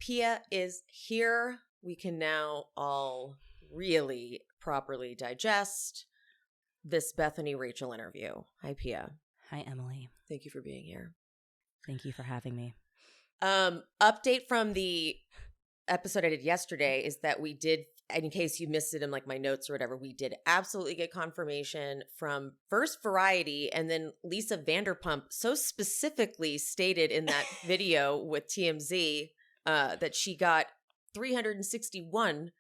Pia is here. We can now all really properly digest this Bethenny Rachel interview. Hi, Pia. Hi, Emily. Thank you for being here. Thank you for having me. Update from the episode I did yesterday is that we did, in case you missed it in like my notes or whatever, we did absolutely get confirmation from first Variety and then Lisa Vanderpump so specifically stated in that video with TMZ that she got $361,000.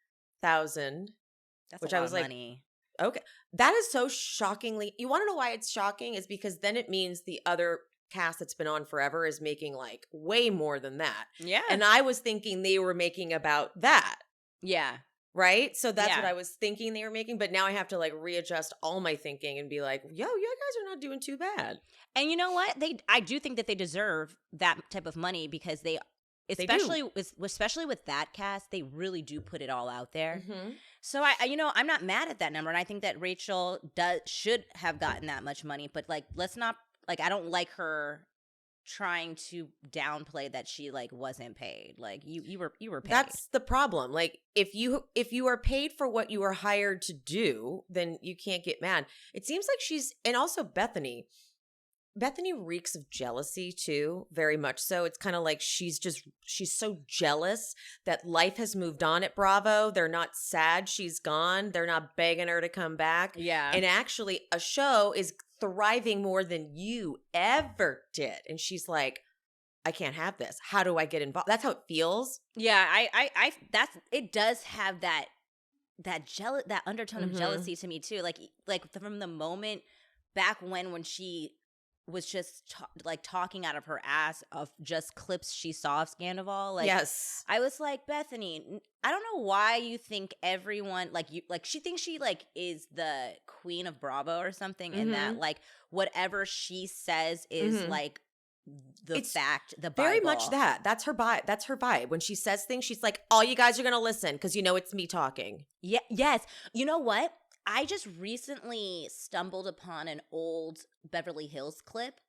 That's which a lot I was of like, money. Okay. That is so shockingly. You want to know why it's shocking? Is because then it means the other cast that's been on forever is making like way more than that. Yeah. And I was thinking they were making about that. Yeah. Right? So that's what I was thinking they were making. But now I have to like readjust all my thinking and be like, yo, you guys are not doing too bad. And you know what? I do think that they deserve that type of money because especially with that cast, they really do put it all out there. Mm-hmm. So I'm not mad at that number, and I think that Rachel should have gotten that much money. But like, let's not I don't like her trying to downplay that she like wasn't paid. Like you were paid. That's the problem. Like if you are paid for what you are hired to do, then you can't get mad. It seems like and also Bethenny reeks of jealousy too, very much so. It's kind of like she's so jealous that life has moved on at Bravo. They're not sad she's gone. They're not begging her to come back. Yeah. And actually a show is thriving more than you ever did. And she's like, I can't have this. How do I get involved? That's how it feels. Yeah, it does have that undertone of jealousy to me too. Like from the moment back when she was just talking out of her ass of just clips she saw of Scandival. Like, yes. I was like, Bethenny, I don't know why you think everyone she thinks she is the queen of Bravo or something, and that whatever she says is it's fact, the Bible. Very much that. That's her vibe. That's her vibe. When she says things, she's like, all you guys are gonna listen because it's me talking. Yeah. Yes. You know what? I just recently stumbled upon an old Beverly Hills clip,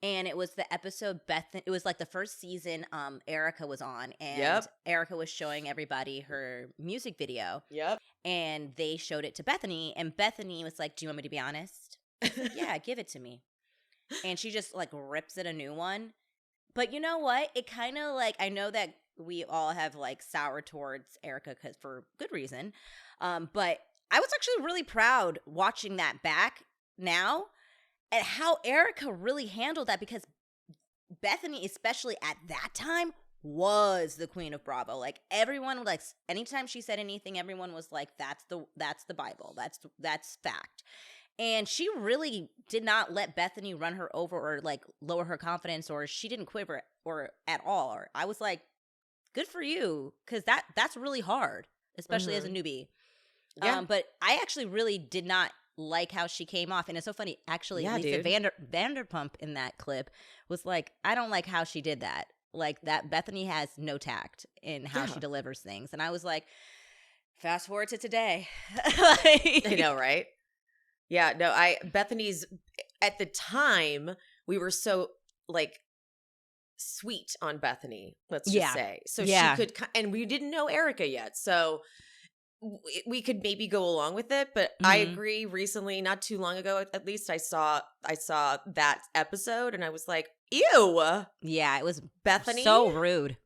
and it was the episode it was like the first season Erica was on, and Erica was showing everybody her music video. Yep. And they showed it to Bethenny, and Bethenny was like, do you want me to be honest? Yeah, give it to me. And she just rips it a new one. But you know what? It kind of I know that we all have sour towards Erica for good reason, but I was actually really proud watching that back now at how Erica really handled that, because Bethenny, especially at that time, was the queen of Bravo. Everyone anytime she said anything, everyone was like, that's the Bible. That's fact. And she really did not let Bethenny run her over or lower her confidence, or she didn't quiver or at all. Or I was like, good for you, because that's really hard, especially as a newbie. Yeah. But I actually really did not like how she came off. And it's so funny. Actually, Lisa Vanderpump in that clip was like, I don't like how she did that. That Bethenny has no tact in how she delivers things. And I was like, fast forward to today. I know, right? Yeah, no, Bethenny's, at the time, we were so sweet on Bethenny, let's just say. So she could, and we didn't know Erica yet. So we could maybe go along with it, but I agree. Recently, not too long ago, at least, I saw that episode, and I was like, "Ew!" Yeah, it was Bethenny, so rude.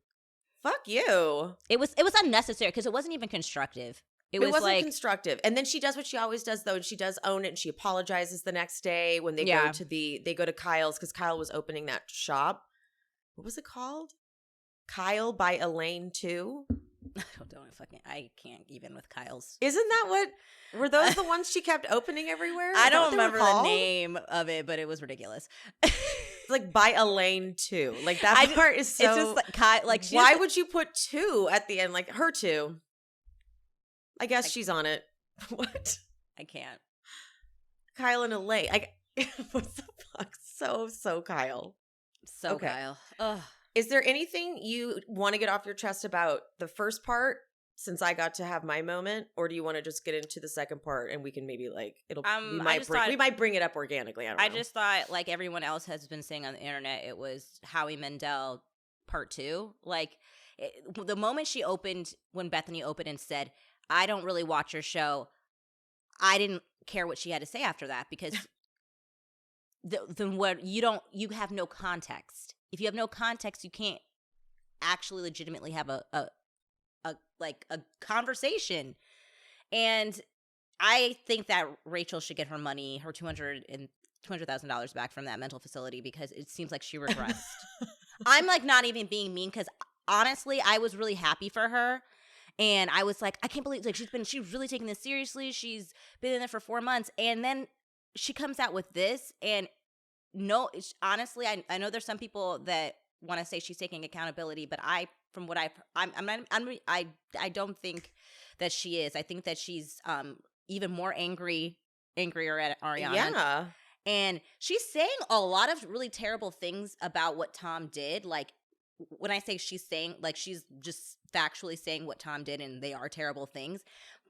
Fuck you. It was unnecessary because it wasn't even constructive. It wasn't constructive. And then she does what she always does, though, and she does own it, and she apologizes the next day when they go to Kyle's, because Kyle was opening that shop. What was it called? Kyle by Elaine 2. I can't even with Kyle's. Isn't that what? Were those the ones she kept opening everywhere? I don't remember the name of it, but it was ridiculous. It's by Elaine 2. That part is so. It's just why would you put 2 at the end? Her 2. I guess she's on it. What? I can't. Kyle and Elaine. What the fuck? So Kyle. So okay. Kyle. Ugh. Is there anything you want to get off your chest about the first part, since I got to have my moment, or do you want to just get into the second part and we can maybe we might bring it up organically? I don't know. Just thought, like everyone else has been saying on the internet, it was Howie Mandel part 2. The moment when Bethenny opened and said, I don't really watch your show, I didn't care what she had to say after that, because you have no context. If you have no context, you can't actually legitimately have a conversation. And I think that Rachel should get her money, her $200,000 back from that mental facility, because it seems like she regressed. I'm like not even being mean, because honestly, I was really happy for her. And I was like, I can't believe, like, she's really taking this seriously. She's been in there for 4 months. And then she comes out with this. And honestly, I know there's some people that want to say she's taking accountability, but I don't think that she is. I think that she's even more angrier at Ariana. Yeah. And she's saying a lot of really terrible things about what Tom did. Like, when I say she's saying, like, she's just factually saying what Tom did, and they are terrible things.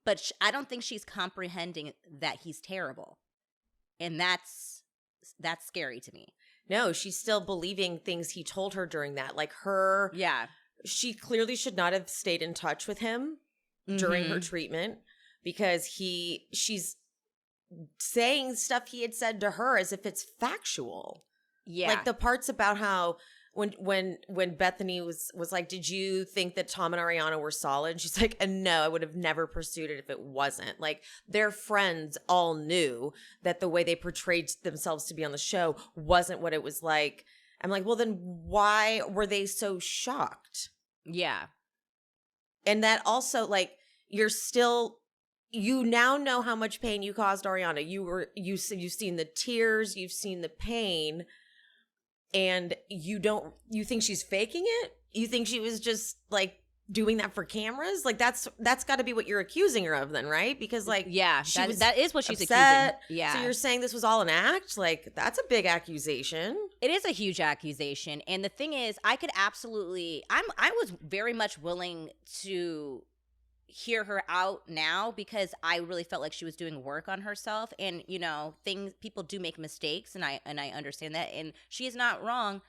But I don't think she's comprehending that he's terrible. And that's scary to me. No, she's still believing things he told her during that. Like she clearly should not have stayed in touch with him during her treatment, because she's saying stuff he had said to her as if it's factual. Yeah. Like the parts about how when Bethenny was like, did you think that Tom and Ariana were solid? And she's like, no, I would have never pursued it if it wasn't. Like, their friends all knew that the way they portrayed themselves to be on the show wasn't what it was like. I'm like, well, then why were they so shocked? Yeah. And that also, like, you now know how much pain you caused Ariana. You've seen the tears, you've seen the pain. And you think she's faking it? You think she was just like doing that for cameras? Like that's got to be what you're accusing her of then, right? Because like, yeah, that is what she's upset. accusing. Yeah. So you're saying this was all an act? Like, that's a big accusation. It is a huge accusation. And the thing is, I was very much willing to hear her out now, because I really felt like she was doing work on herself. And people do make mistakes, and I understand that, and she is not wrong.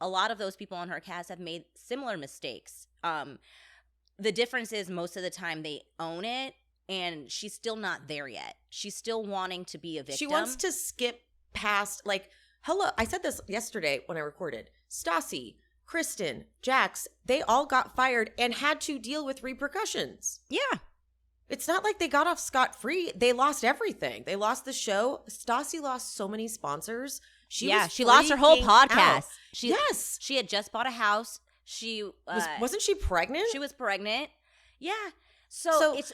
A lot of those people on her cast have made similar mistakes. The difference is, most of the time they own it, and she's still not there yet. She's still wanting to be a victim. She wants to skip past, like, hello, I said this yesterday when I recorded. Stassi, Kristen, Jax, they all got fired and had to deal with repercussions. Yeah. It's not like they got off scot-free. They lost everything. They lost the show. Stassi lost so many sponsors. She lost her whole podcast. Yes. She had just bought a house. Wasn't she pregnant? She was pregnant. Yeah. So it's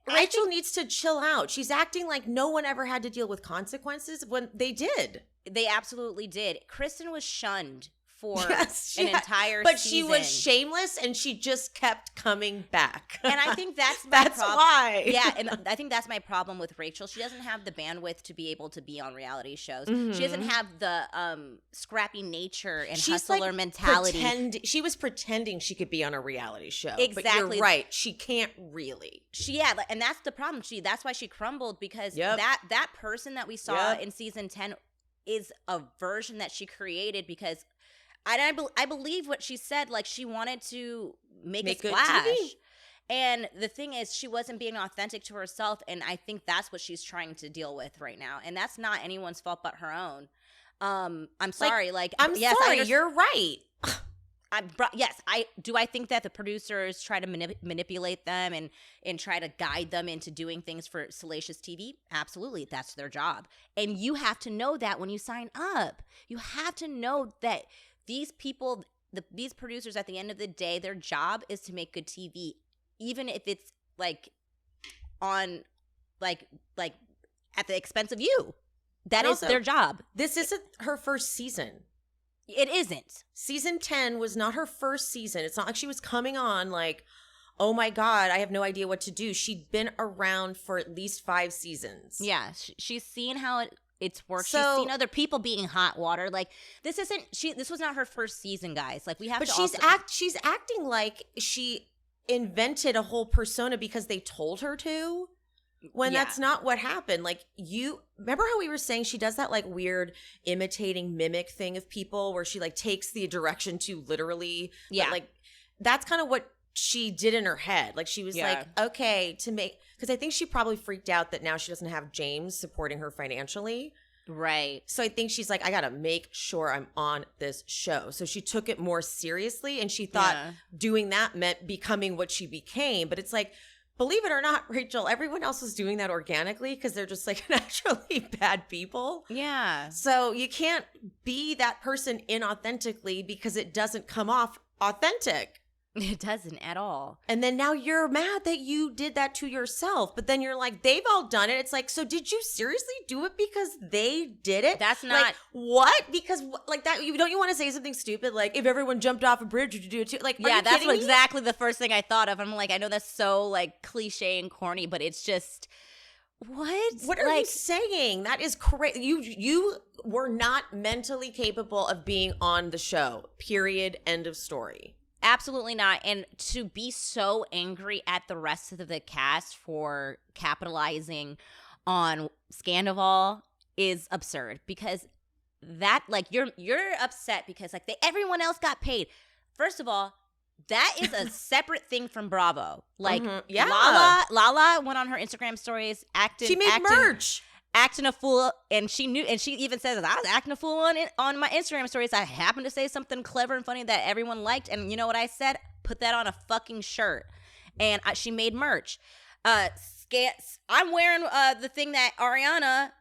Rachel needs to chill out. She's acting like no one ever had to deal with consequences when they did. They absolutely did. Kristen was shunned for an entire but season. She was shameless, and she just kept coming back. And I think that's why. Yeah, and I think that's my problem with Rachel. She doesn't have the bandwidth to be able to be on reality shows. Mm-hmm. She doesn't have the scrappy nature and hustler mentality. She was pretending she could be on a reality show. Exactly. But you're right. She can't really. And that's the problem. That's why she crumbled, because that person that we saw in season 10 is a version that she created, because I believe what she said. Like, she wanted to make a splash. TV. And the thing is, she wasn't being authentic to herself. And I think that's what she's trying to deal with right now. And that's not anyone's fault but her own. I'm sorry. Sorry. You're right. I think that the producers try to manipulate them and try to guide them into doing things for salacious TV. Absolutely. That's their job. And you have to know that when you sign up. You have to know that these people, these producers, at the end of the day, their job is to make good TV, even if it's like on like at the expense of you. That is their job. This isn't her first season. It isn't. Season 10 was not her first season. It's not like she was coming on like, oh my God, I have no idea what to do. She'd been around for at least 5 seasons. Yeah, she's seen how it's worked. She's seen other people being hot water. Like, this was not her first season, guys. Like, we have she's acting like she invented a whole persona because they told her to. When that's not what happened. Like, you remember how we were saying she does that like weird imitating mimic thing of people where she like takes the direction too literally. Yeah. But, like, that's kind of what she did in her head. Like she was Yeah. like, okay, because I think she probably freaked out that now she doesn't have James supporting her financially. Right. So I think she's like, I got to make sure I'm on this show. So she took it more seriously, and she thought doing that meant becoming what she became. But it's like, believe it or not, Rachel, everyone else was doing that organically because they're just like naturally bad people. Yeah. So you can't be that person inauthentically because it doesn't come off authentic. It doesn't at all. And then now you're mad that you did that to yourself. But then you're like, they've all done it. It's like, so did you seriously do it because they did it? That's not. Like, what? Because like that, don't you want to say something stupid? Like, if everyone jumped off a bridge, would you do it too? Like, yeah, that's exactly the first thing I thought of. I'm like, I know that's so like cliche and corny, but it's just, what are you saying? That is crazy. You were not mentally capable of being on the show, period, end of story. Absolutely not. And to be so angry at the rest of the cast for capitalizing on Scandival is absurd, because that, like, you're upset because like everyone else got paid. First of all, that is a separate thing from Bravo. Like, Lala went on her Instagram stories, she made merch. Acting a fool, and she knew, and she even says, I was acting a fool on my Instagram stories. I happened to say something clever and funny that everyone liked, and you know what I said? Put that on a fucking shirt. And she made merch. I'm wearing the thing that Ariana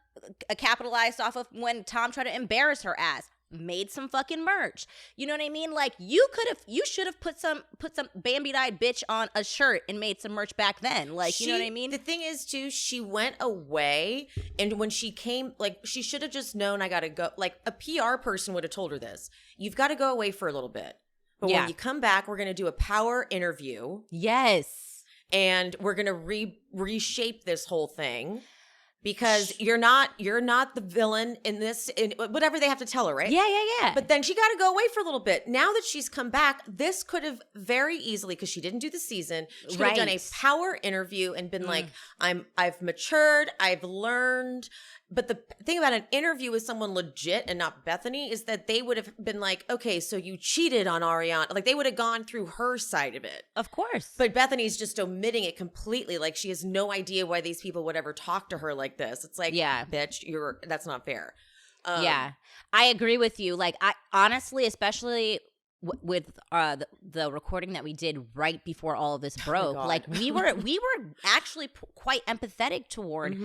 capitalized off of when Tom tried to embarrass her ass. Made some fucking merch. You know what I mean? Like, you should have put some Bambi-eyed bitch on a shirt and made some merch back then. Like, you know what I mean? The thing is too, she went away, and when she came, like, she should have just known, I gotta go. Like, a PR person would have told her this. You've got to go away for a little bit. But when you come back, we're gonna do a power interview. Yes. And we're gonna reshape this whole thing. Because you're not the villain in this, in whatever they have to tell her, right? Yeah. But then she got to go away for a little bit. Now that she's come back, this could have very easily, because she didn't do the season, she could have done a power interview and been like, I've matured, I've learned. But the thing about an interview with someone legit and not Bethenny is that they would have been like, okay, so you cheated on Ariana. Like, they would have gone through her side of it. Of course. But Bethenny's just omitting it completely. Like, she has no idea why these people would ever talk to her like this. It's like, bitch, that's not fair. Yeah, I agree with you. Like, I honestly, especially with the recording that we did right before all of this broke, like we were actually quite empathetic toward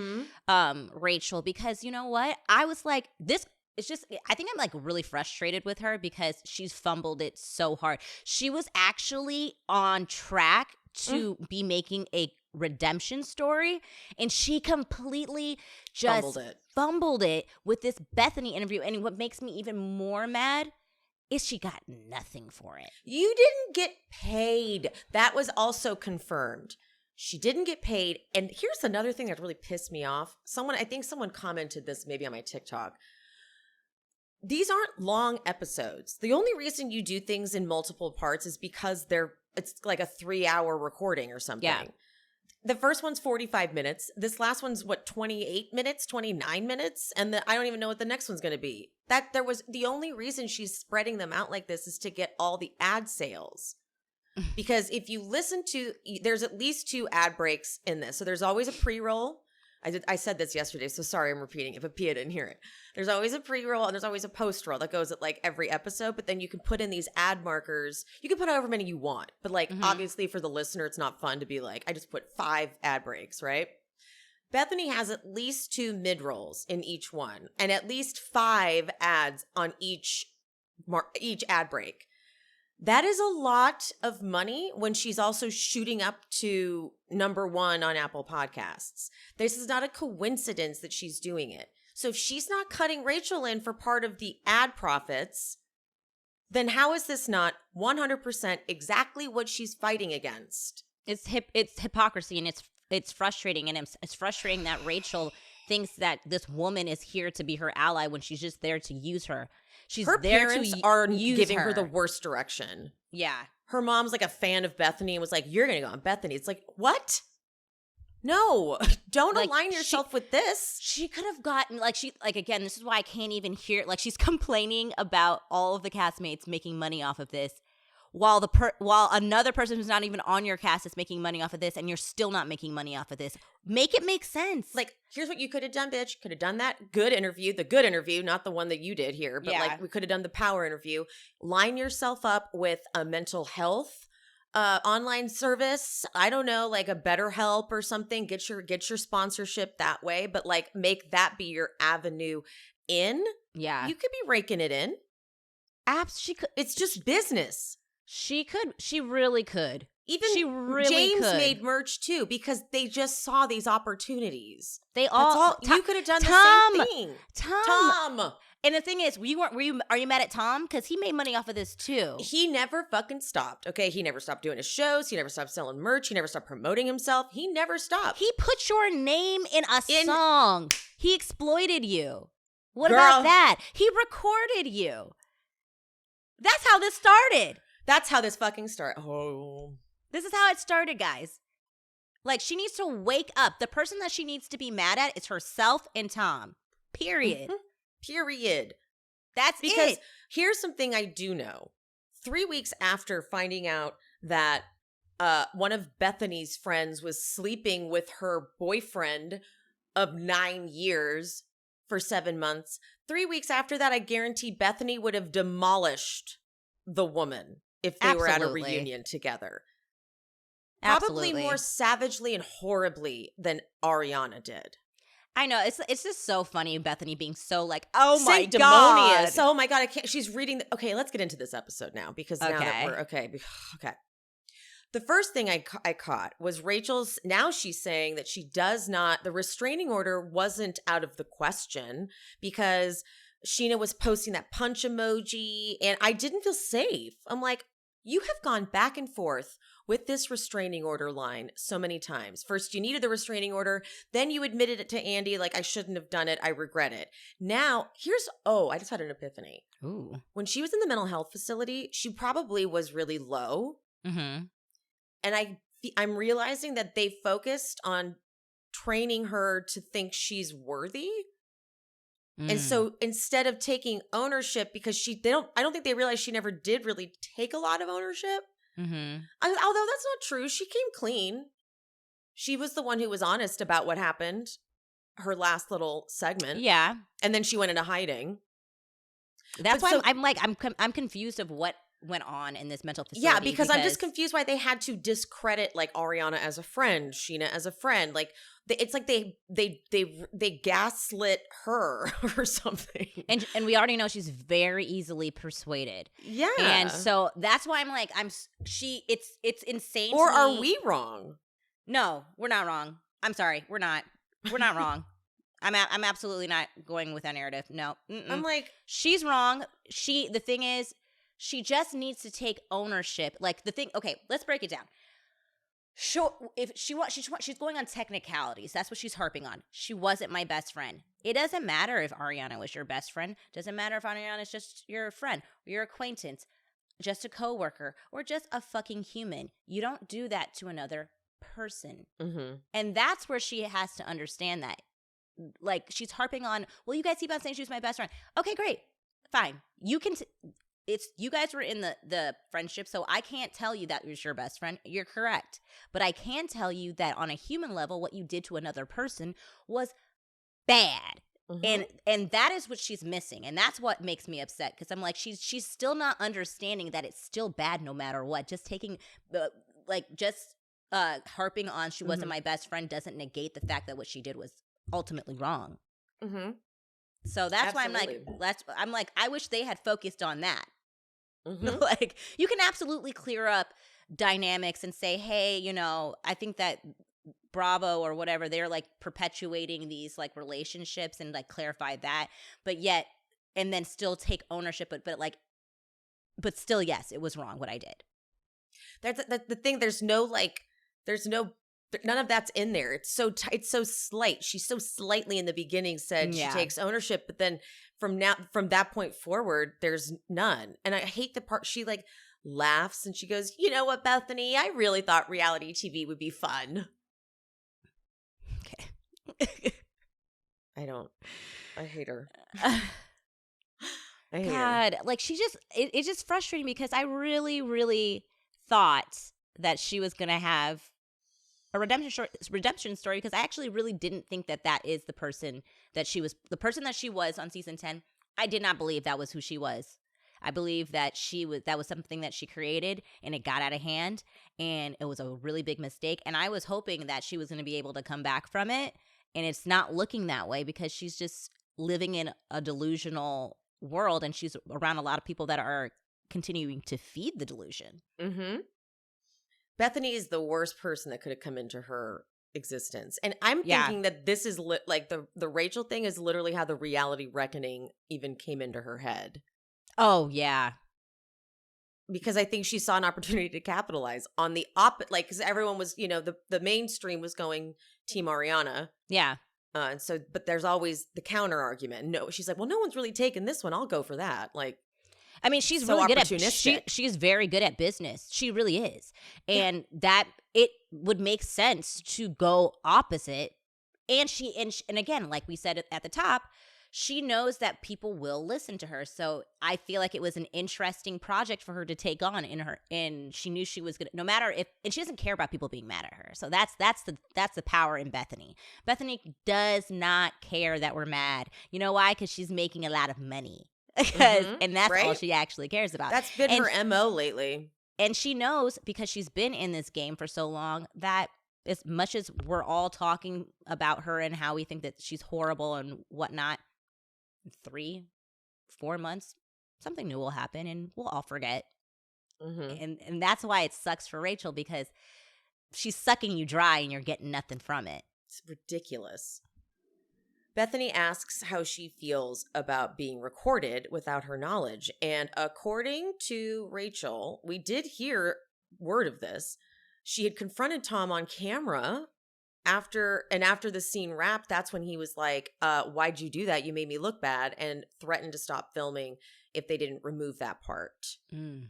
Rachel, because you know what, I was like, this, it's just, I think I'm like really frustrated with her because she's fumbled it so hard. She was actually on track to be making a redemption story, and she completely just fumbled it with this Bethenny interview. And what makes me even more mad is she got nothing for it. You didn't get paid. That was also confirmed. She didn't get paid. And here's another thing that really pissed me off. I think someone commented this maybe on my TikTok. These aren't long episodes. The only reason you do things in multiple parts is because it's like a 3-hour recording or something. Yeah. The first one's 45 minutes. This last one's 28 minutes, 29 minutes. And I don't even know what the next one's going to be. The only reason she's spreading them out like this is to get all the ad sales. Because if you listen to, there's at least 2 ad breaks in this. So there's always a pre-roll. I said this yesterday, so sorry I'm repeating it, but Pia didn't hear it. There's always a pre-roll and there's always a post-roll that goes at like every episode, but then you can put in these ad markers. You can put however many you want, but like obviously for the listener, it's not fun to be like, I just put 5 ad breaks, right? Bethenny has at least 2 mid-rolls in each one and at least 5 ads on each ad break. That is a lot of money when she's also shooting up to #1 on Apple Podcasts. This is not a coincidence that she's doing it. So if she's not cutting Rachel in for part of the ad profits, then how is this not 100% exactly what she's fighting against? It's hypocrisy, and it's frustrating, and it's frustrating that Rachel thinks that this woman is here to be her ally when she's just there to use her. Her parents are giving her the worst direction. Yeah. Her mom's like a fan of Bethenny and was like, you're going to go on Bethenny. It's like, what? No, don't align yourself with this. She could have gotten, again, this is why I can't even hear, she's complaining about all of the castmates making money off of this. while another person who's not even on your cast is making money off of this, and you're still not making money off of this. Make it make sense. Like, here's what you could have done, bitch. Could have done that good interview, the good interview, not the one that you did here, but like we could have done the power interview. Line yourself up with a mental health online service. I don't know, like a BetterHelp or something. Get your sponsorship that way, but like make that be your avenue in. Yeah. You could be raking it in. She could. It's just business. She could. She really could. Even she really James could. made merch too because they just saw these opportunities. They all. You could have done the same thing. Tom. And the thing is, are you mad at Tom? Because he made money off of this too. He never fucking stopped. Okay, he never stopped doing his shows. He never stopped selling merch. He never stopped promoting himself. He never stopped. He put your name in a song. He exploited you. What Girl. about that? He recorded you. That's how this started. That's how this fucking started. Oh. This is how it started, guys. Like, she needs to wake up. The person that she needs to be mad at is herself and Tom. Period. Mm-hmm. Period. That's because it. Here's something I do know. 3 weeks after finding out that one of Bethenny's friends was sleeping with her boyfriend of 9 years for 7 months, 3 weeks after that, I guarantee Bethenny would have demolished the woman if they were at a reunion together. Probably more savagely and horribly than Ariana did. I know. It's just so funny, Bethenny being so like, oh my God. Oh my God, I can't. She's reading. Okay, let's get into this episode now because now that we're okay. The first thing I caught was Rachel's, now she's saying that she does not, the restraining order wasn't out of the question because Sheena was posting that punch emoji and I didn't feel safe. I'm like, you have gone back and forth with this restraining order line so many times. First, you needed the restraining order. Then you admitted it to Andy, like, I shouldn't have done it. I regret it. Now, I just had an epiphany. Ooh. When she was in the mental health facility, she probably was really low. Mm-hmm. And I'm realizing that they focused on training her to think she's worthy. And so instead of taking ownership, because I don't think they realized she never did really take a lot of ownership. Mm-hmm. Although that's not true. She came clean. She was the one who was honest about what happened, her last little segment. Yeah. And then she went into hiding. That's why I'm confused of what went on in this mental facility. Yeah, because I'm just confused why they had to discredit like Ariana as a friend, Sheena as a friend. Like it's like they gaslit her or something. And we already know she's very easily persuaded. Yeah. And so that's why I'm like it's insane. Or to me. are we wrong? No, we're not wrong. I'm sorry. We're not wrong. I'm absolutely not going with that narrative. No. I'm like, she's wrong. The thing is, she just needs to take ownership. Like the thing, okay, let's break it down. If she's going on technicalities. That's what she's harping on. She wasn't my best friend. It doesn't matter if Ariana was your best friend. Doesn't matter if Ariana is just your friend or your acquaintance, just a coworker, or just a fucking human. You don't do that to another person. Mm-hmm. And that's where she has to understand that. Like she's harping on, well, you guys keep on saying she was my best friend. Okay, great. Fine. You can you guys were in the friendship, so I can't tell you that was your best friend. You're correct. But I can tell you that on a human level, what you did to another person was bad. Mm-hmm. And that is what she's missing. And that's what makes me upset because I'm like, she's still not understanding that it's still bad no matter what. Just taking harping on she wasn't my best friend doesn't negate the fact that what she did was ultimately wrong. Mm-hmm. So that's Absolutely. Why I'm like, I wish they had focused on that. Mm-hmm. Like, you can absolutely clear up dynamics and say, hey, I think that Bravo or whatever, they're like perpetuating these like relationships and like clarify that, but yet, and then still take ownership, but still, yes, it was wrong what I did. That's the thing. None of that's in there. It's so slight. She so slightly in the beginning said she takes ownership, but then from that point forward, there's none. And I hate the part she like laughs and she goes, "You know what, Bethenny? I really thought reality TV would be fun." Okay. I hate her. I hear you. God, like it's just frustrating because I really, really thought that she was going to have a redemption story because I actually really didn't think that is the person that she was on season 10. I did not believe that was who she was. I believe that that was something that she created and it got out of hand and it was a really big mistake. And I was hoping that she was going to be able to come back from it. And it's not looking that way because she's just living in a delusional world and she's around a lot of people that are continuing to feed the delusion. Mm-hmm. Bethenny is the worst person that could have come into her existence. And I'm thinking that this is like the Rachel thing is literally how the reality reckoning even came into her head. Oh, yeah. Because I think she saw an opportunity to capitalize on the like, because everyone was, the mainstream was going Team Ariana. Yeah. And so, but there's always the counter argument. No, she's like, well, no one's really taken this one. I'll go for that. Like, I mean, she's so really good opportunistic. She's very good at business. She really is. And that it would make sense to go opposite. And and again, like we said at the top, she knows that people will listen to her. So I feel like it was an interesting project for her to take on and she knew she was going to, no matter if, and she doesn't care about people being mad at her. So that's the power in Bethenny. Bethenny does not care that we're mad. You know why? Because she's making a lot of money. And that's all she actually cares about. That's been her MO lately. And she knows because she's been in this game for so long that as much as we're all talking about her and how we think that she's horrible and whatnot, 3-4 months, something new will happen and we'll all forget. Mm-hmm. And that's why it sucks for Rachel because she's sucking you dry and you're getting nothing from it. It's ridiculous. Bethenny asks how she feels about being recorded without her knowledge. And according to Rachel, we did hear word of this. She had confronted Tom on camera after the scene wrapped. That's when he was like, why'd you do that? You made me look bad, and threatened to stop filming if they didn't remove that part. Mm.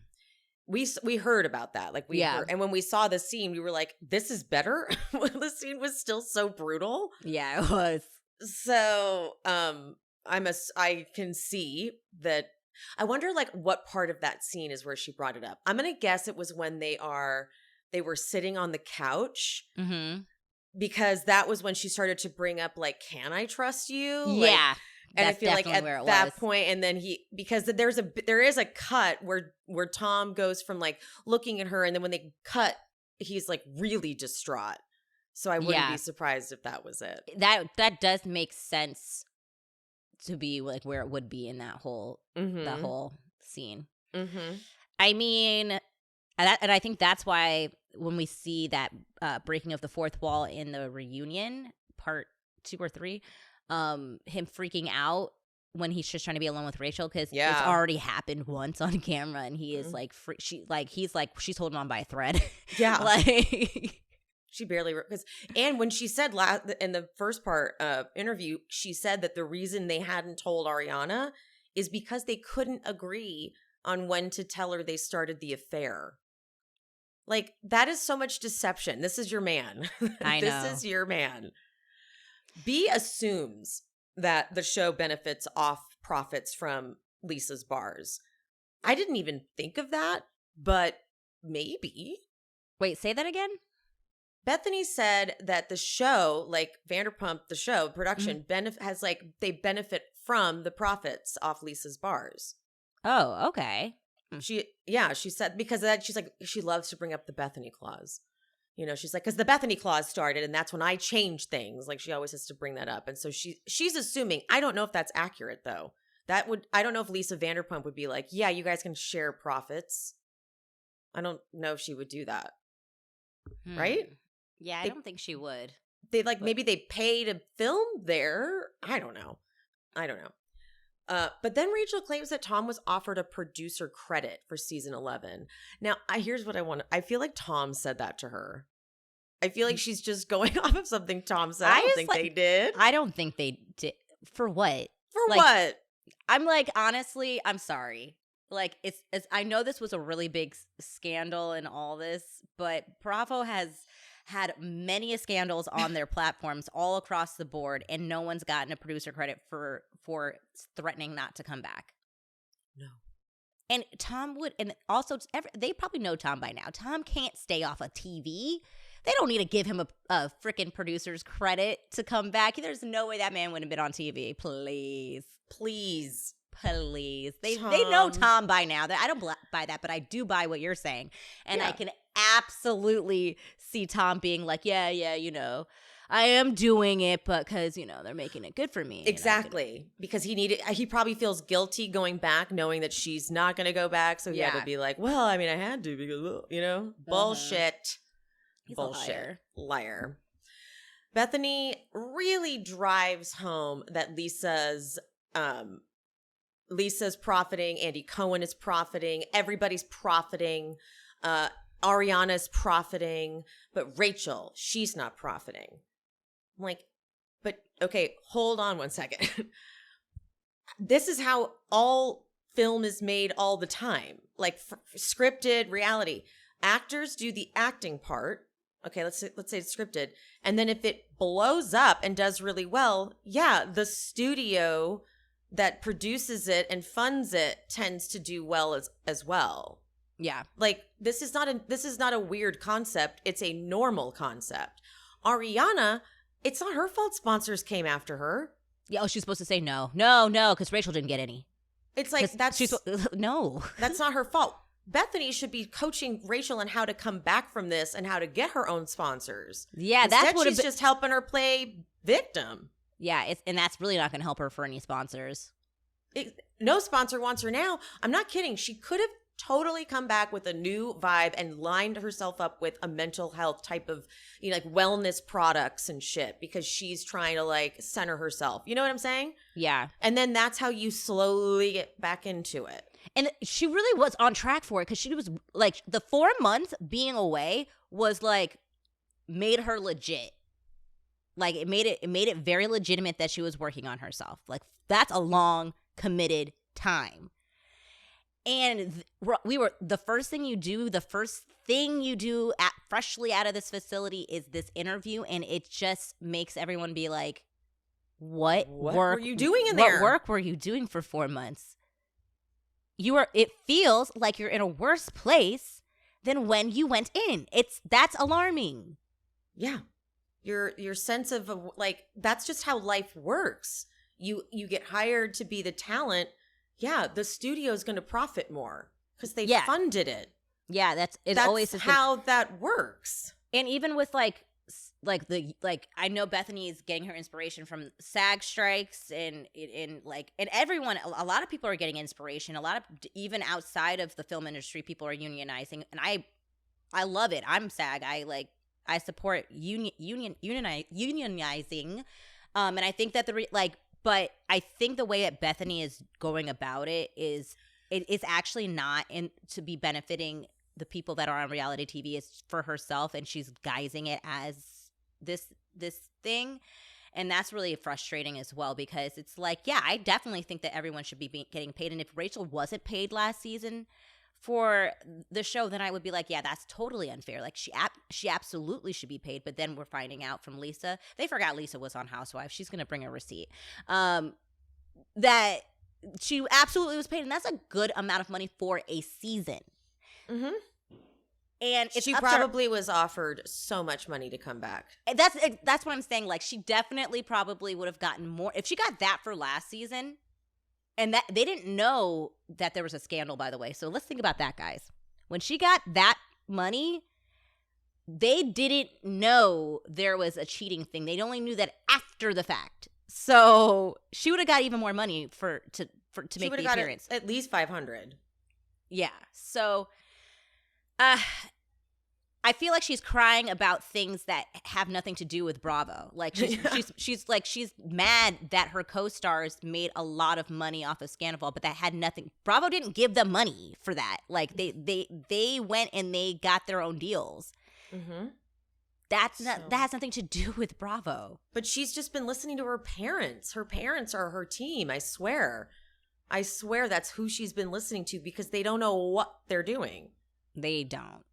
We heard about that. Like heard, and when we saw the scene, we were like, this is better. The scene was still so brutal. Yeah, it was. So, I can see that. I wonder like what part of that scene is where she brought it up. I'm going to guess it was when they were sitting on the couch. Mm-hmm. Because that was when she started to bring up like, can I trust you? Yeah. And I feel like at that point, and then because there is a cut where Tom goes from like looking at her, and then when they cut, he's like really distraught. So I wouldn't be surprised if that was it. That does make sense to be like where it would be in that whole scene. Mm-hmm. I mean, and I think that's why when we see that breaking of the fourth wall in the reunion, part 2 or 3, him freaking out when he's just trying to be alone with Rachel because it's already happened once on camera, and he is like she's holding on by a thread. Yeah, like. She barely and when she said in the first part interview, she said that the reason they hadn't told Ariana is because they couldn't agree on when to tell her they started the affair. Like, that is so much deception. This is your man. I know. This is your man. B assumes that the show benefits off profits from Lisa's bars. I didn't even think of that, but maybe. Wait, say that again? Bethenny said that the show, like Vanderpump, the show production, has like they benefit from the profits off Lisa's bars. Oh, okay. She said because of that she's like she loves to bring up the Bethenny clause. You know, she's like because the Bethenny clause started and that's when I changed things. Like she always has to bring that up, and so she's assuming. I don't know if that's accurate though. I don't know if Lisa Vanderpump would be like, yeah, you guys can share profits. I don't know if she would do that, right? Yeah, I don't think she would. Maybe they pay to film there. I don't know. But then Rachel claims that Tom was offered a producer credit for season 11. Now, here's what I want. I feel like Tom said that to her. I feel like she's just going off of something Tom said. I don't think they did. I don't think they did. For what? What? I'm like, honestly, I'm sorry. Like, it's I know this was a really big scandal and all this, but Bravo has had many scandals on their platforms all across the board, and no one's gotten a producer credit for threatening not to come back. No. And Tom would, and also they probably know Tom by now. Tom can't stay off of TV. They don't need to give him a freaking producer's credit to come back. There's no way that man wouldn't have been on TV. Please. They know Tom by now. I don't buy that, but I do buy what you're saying. And I can absolutely see Tom being like, yeah, you know, I am doing it, but because, you know, they're making it good for me. Exactly. Because he probably feels guilty going back, knowing that she's not going to go back. So he had to be like, well, I mean, I had to because, you know, bullshit. He's bullshit. Liar. Bethenny really drives home that Lisa's profiting. Andy Cohen is profiting. Everybody's profiting. Ariana's profiting. But Rachel, she's not profiting. I'm like, but okay, hold on one second. This is how all film is made all the time. Like scripted reality. Actors do the acting part. Okay, let's say it's scripted. And then if it blows up and does really well, the studio that produces it and funds it tends to do well as well. Yeah. Like this is not a weird concept. It's a normal concept. Ariana, it's not her fault sponsors came after her. Yeah, she's supposed to say no, because Rachel didn't get any. It's like no. That's not her fault. Bethenny should be coaching Rachel on how to come back from this and how to get her own sponsors. Yeah, instead, she's just helping her play victim. Yeah, and that's really not going to help her for any sponsors. No sponsor wants her now. I'm not kidding. She could have totally come back with a new vibe and lined herself up with a mental health type of, you know, like wellness products and shit because she's trying to like center herself. You know what I'm saying? Yeah. And then that's how you slowly get back into it. And she really was on track for it because she was like the 4 months being away was like made her legit. Like it made it very legitimate that she was working on herself. Like that's a long committed time. And the first thing you do freshly out of this facility is this interview, and it just makes everyone be like, what work were you doing in there? What work were you doing for 4 months? It feels like you're in a worse place than when you went in. That's alarming. Yeah. Your sense of like, that's just how life works. You get hired to be the talent. Yeah, the studio is going to profit more because they funded it. Yeah, that's always how that works. And even with I know Bethenny is getting her inspiration from SAG strikes and everyone. A lot of people are getting inspiration. A lot of even outside of the film industry, people are unionizing, and I love it. I'm SAG. I support unionizing, and I think that but I think the way that Bethenny is going about it is it's actually not to be benefiting the people that are on reality TV. It's for herself, and she's guising it as this thing. And that's really frustrating as well because it's like, yeah, I definitely think that everyone should be getting paid. And if Rachel wasn't paid last season for the show, then I would be like, yeah, that's totally unfair. Like she absolutely should be paid. But then we're finding out from Lisa, they forgot Lisa was on Housewives. She's going to bring a receipt. That she absolutely was paid. And that's a good amount of money for a season. Mm-hmm. And she probably was offered so much money to come back. That's what I'm saying. Like she definitely probably would have gotten more if she got that for last season. And that they didn't know that there was a scandal, by the way. So let's think about that, guys. When she got that money, they didn't know there was a cheating thing. They only knew that after the fact. So she would have got even more money to make the appearance. At least $500. Yeah. So I feel like she's crying about things that have nothing to do with Bravo. Like she's mad that her co-stars made a lot of money off of Scandival, but that had nothing. Bravo didn't give them money for that. Like they went and they got their own deals. Mm-hmm. That has nothing to do with Bravo. But she's just been listening to her parents. Her parents are her team. I swear that's who she's been listening to because they don't know what they're doing. They don't.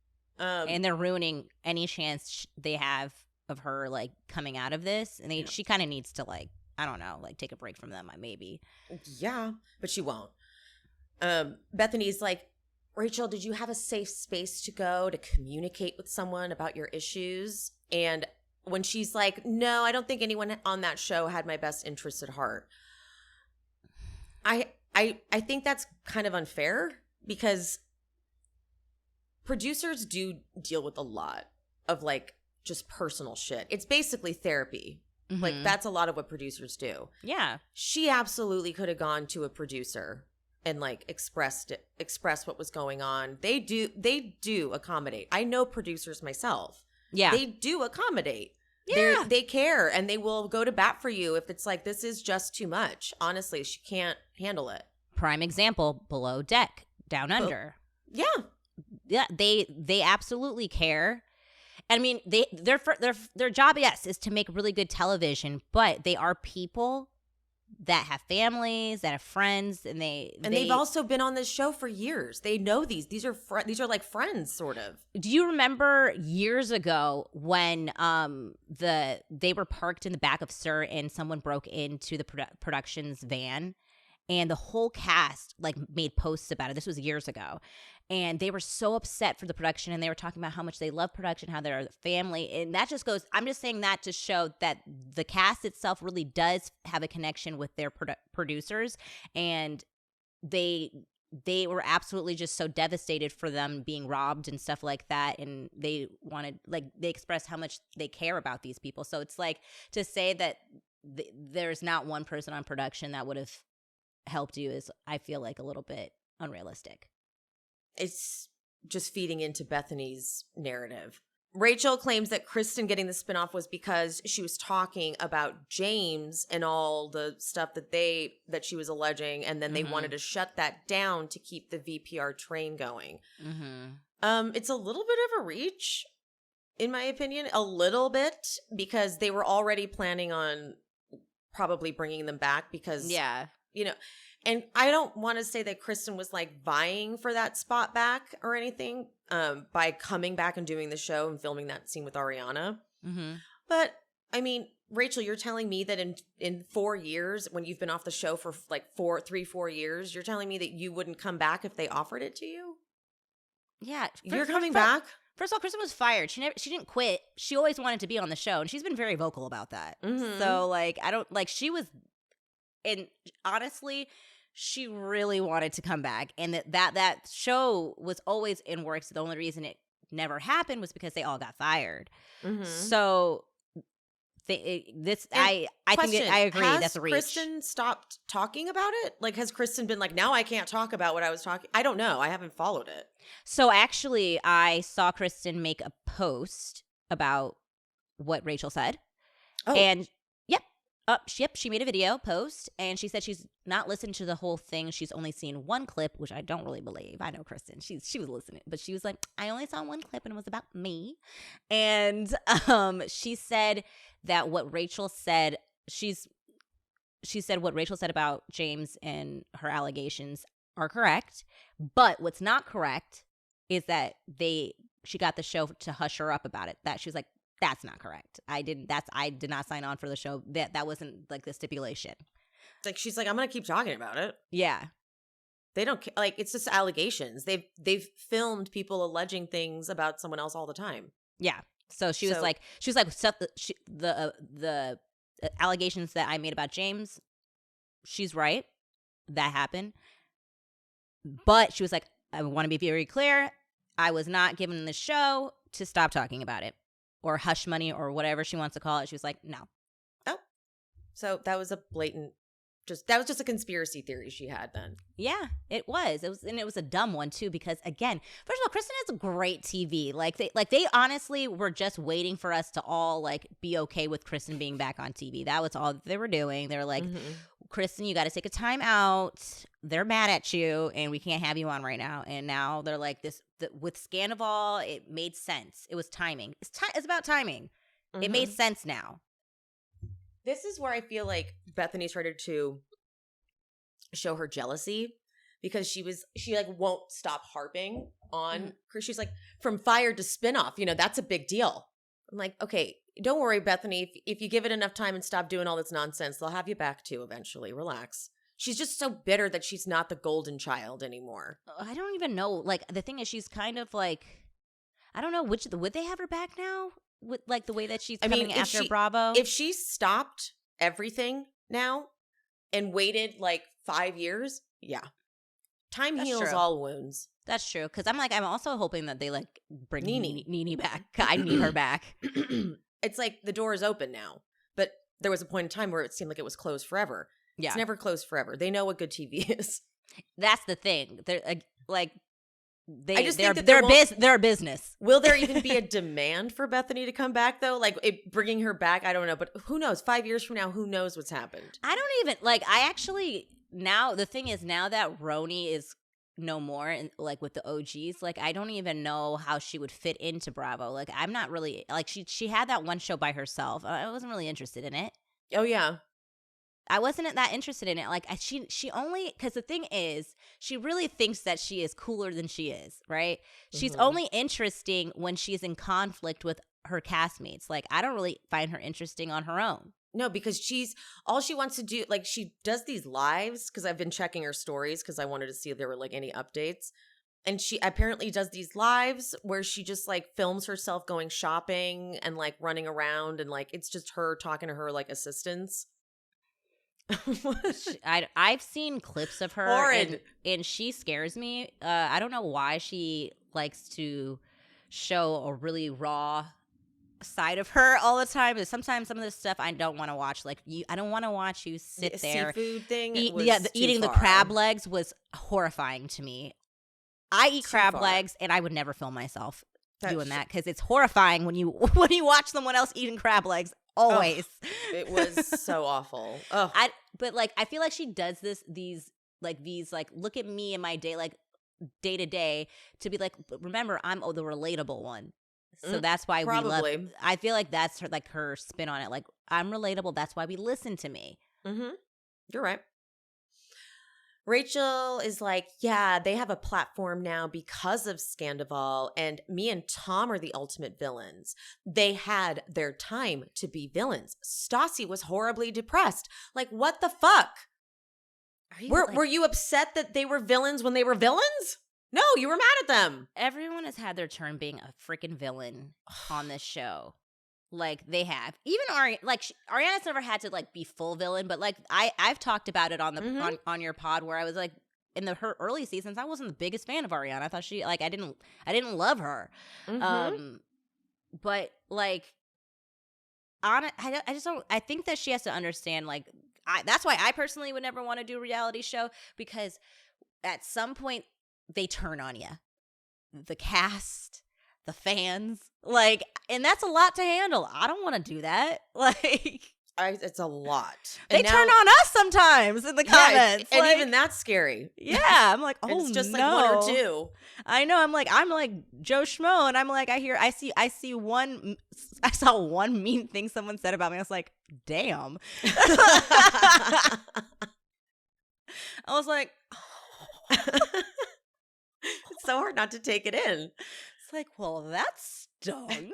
And they're ruining any chance they have of her like coming out of this. And she kind of needs to I don't know, take a break from them, maybe. Yeah, but she won't. Bethany's like, Rachel, did you have a safe space to go to communicate with someone about your issues? And when she's like, no, I don't think anyone on that show had my best interests at heart. I think that's kind of unfair because producers do deal with a lot of like just personal shit. It's basically therapy. Mm-hmm. Like that's a lot of what producers do. Yeah. She absolutely could have gone to a producer and like express what was going on. They do accommodate. I know producers myself. Yeah. They do accommodate. Yeah. They care and they will go to bat for you if it's like this is just too much. Honestly, she can't handle it. Prime example, Below Deck, Down Under. Yeah. Yeah, they absolutely care. I mean, their job, yes, is to make really good television, but they are people that have families, that have friends, and they've also been on this show for years. They know these are like friends, sort of. Do you remember years ago when they were parked in the back of SUR and someone broke into the production's van, and the whole cast like made posts about it? This was years ago. And they were so upset for the production, and they were talking about how much they love production, how they're a family. And that just goes, I'm just saying that to show that the cast itself really does have a connection with their producers. And they were absolutely just so devastated for them being robbed and stuff like that. And they wanted, like, they expressed how much they care about these people. So it's like to say that there's not one person on production that would have helped you is, I feel like, a little bit unrealistic. It's just feeding into Bethenny's narrative. Rachel claims that Kristen getting the spinoff was because she was talking about James and all the stuff that she was alleging, and then they wanted to shut that down to keep the VPR train going. Mm-hmm. It's a little bit of a reach, in my opinion, a little bit, because they were already planning on probably bringing them back because, you know. And I don't want to say that Kristen was like vying for that spot back or anything by coming back and doing the show and filming that scene with Ariana. Mm-hmm. But I mean, Rachel, you're telling me that in 4 years, when you've been off the show for like 4 years, you're telling me that you wouldn't come back if they offered it to you? Yeah. You're coming back? First of all, Kristen was fired. She didn't quit. She always wanted to be on the show, and she's been very vocal about that. Mm-hmm. So like, I don't like, she was, and honestly, she really wanted to come back, and that show was always in works. The only reason it never happened was because they all got fired. Mm-hmm. So I think I agree. That's a reach. Has Kristen stopped talking about it? Like, has Kristen been like, now I can't talk about what I was talking? I don't know. I haven't followed it. So actually, I saw Kristen make a post about what Rachel said, and she made a video post, and she said she's not listened to the whole thing. She's only seen one clip, which I don't really believe. I know Kristen. She was listening, but she was like, I only saw one clip, and it was about me. And she said that what Rachel said, she said what Rachel said about James and her allegations are correct, but what's not correct is that she got the show to hush her up about it. That she was like, that's not correct. I did not sign on for the show. That wasn't like the stipulation. Like, she's like, I'm going to keep talking about it. Yeah. They don't like, it's just allegations. They've filmed people alleging things about someone else all the time. Yeah. So she was like the allegations that I made about James, she's right. That happened. But she was like, I want to be very clear. I was not given the show to stop talking about it. Or hush money, or whatever she wants to call it. She was like, no. Oh. So that was a blatant, that was just a conspiracy theory she had then. Yeah, it was. And it was a dumb one too, because again, first of all, Kristen has great TV. Like they honestly were just waiting for us to all like be okay with Kristen being back on TV. That was all they were doing. They were like, Kristen, you got to take a time out. They're mad at you, and we can't have you on right now. And now they're like this. With Scandival, it made sense. It was timing. It's about timing. Mm-hmm. It made sense now. This is where I feel like Bethenny started to show her jealousy, because she like won't stop harping on Chris. She's like, from fired to spinoff, that's a big deal. I'm like, okay, don't worry, Bethenny. If you give it enough time and stop doing all this nonsense, they'll have you back too eventually. Relax. She's just so bitter that she's not the golden child anymore. I don't even know. Like, the thing is, she's kind of like, I don't know, would they have her back now? With like the way that she's coming after Bravo? If she stopped everything now and waited like 5 years, yeah. Time heals all wounds. That's true. Because I'm also hoping that they like bring Nene back. I need her back. It's like the door is open now. But there was a point in time where it seemed like it was closed forever. Yeah. It's never closed forever. They know what good TV is. That's the thing. They're like, they're a business. Will there even be a demand for Bethenny to come back though? Like bringing her back, I don't know. But who knows? 5 years from now, who knows what's happened? I don't even like. I actually now the thing is now that Roni is no more and like with the OGs, like I don't even know how she would fit into Bravo. Like I'm not really like she had that one show by herself. I wasn't really interested in it. Oh yeah. I wasn't that interested in it. Like she only, because the thing is, she really thinks that she is cooler than she is, right? She's only interesting when she's in conflict with her castmates. Like I don't really find her interesting on her own. No, because all she wants to do, like she does these lives, because I've been checking her stories because I wanted to see if there were like any updates. And she apparently does these lives where she just like films herself going shopping and like running around and like it's just her talking to her like assistants. I've seen clips of her and she scares me. I don't know why she likes to show a really raw side of her all the time. But sometimes some of this stuff I don't want to watch. Like I don't want to watch you sit there. Seafood thing. Eating the crab legs was horrifying to me. I eat crab legs and I would never film myself doing that because it's horrifying when you watch someone else eating crab legs. Always. Oh, it was so awful. Oh. But like I feel like she does these look at me in my day, like day to day, to be like, remember I'm the relatable one. So that's why we love. I feel like that's her spin on it. Like I'm relatable. That's why we listen to me. Mm-hmm. You're right. Rachel is like, yeah, they have a platform now because of Scandival, and me and Tom are the ultimate villains. They had their time to be villains. Stassi was horribly depressed. Like, what the fuck? Were you upset that they were villains when they were villains? No, you were mad at them. Everyone has had their turn being a freaking villain on this show. Like they have, even Ariana's never had to like be full villain, but like I've talked about it on the on your pod where I was like in her early seasons I wasn't the biggest fan of Ariana. I thought she like I didn't love her, but like I just don't. I think that she has to understand like that's why I personally would never want to do a reality show because at some point they turn on you, the cast. The fans, like, and that's a lot to handle. I don't want to do that. Like, it's a lot. They turn on us sometimes in the comments, and even that's scary. Yeah, I'm like, oh, it's just like one or two. I know. I'm like Joe Schmo, and I'm like, I saw one mean thing someone said about me. I was like, damn. I was like, it's so hard not to take it in. It's like, well, that stung.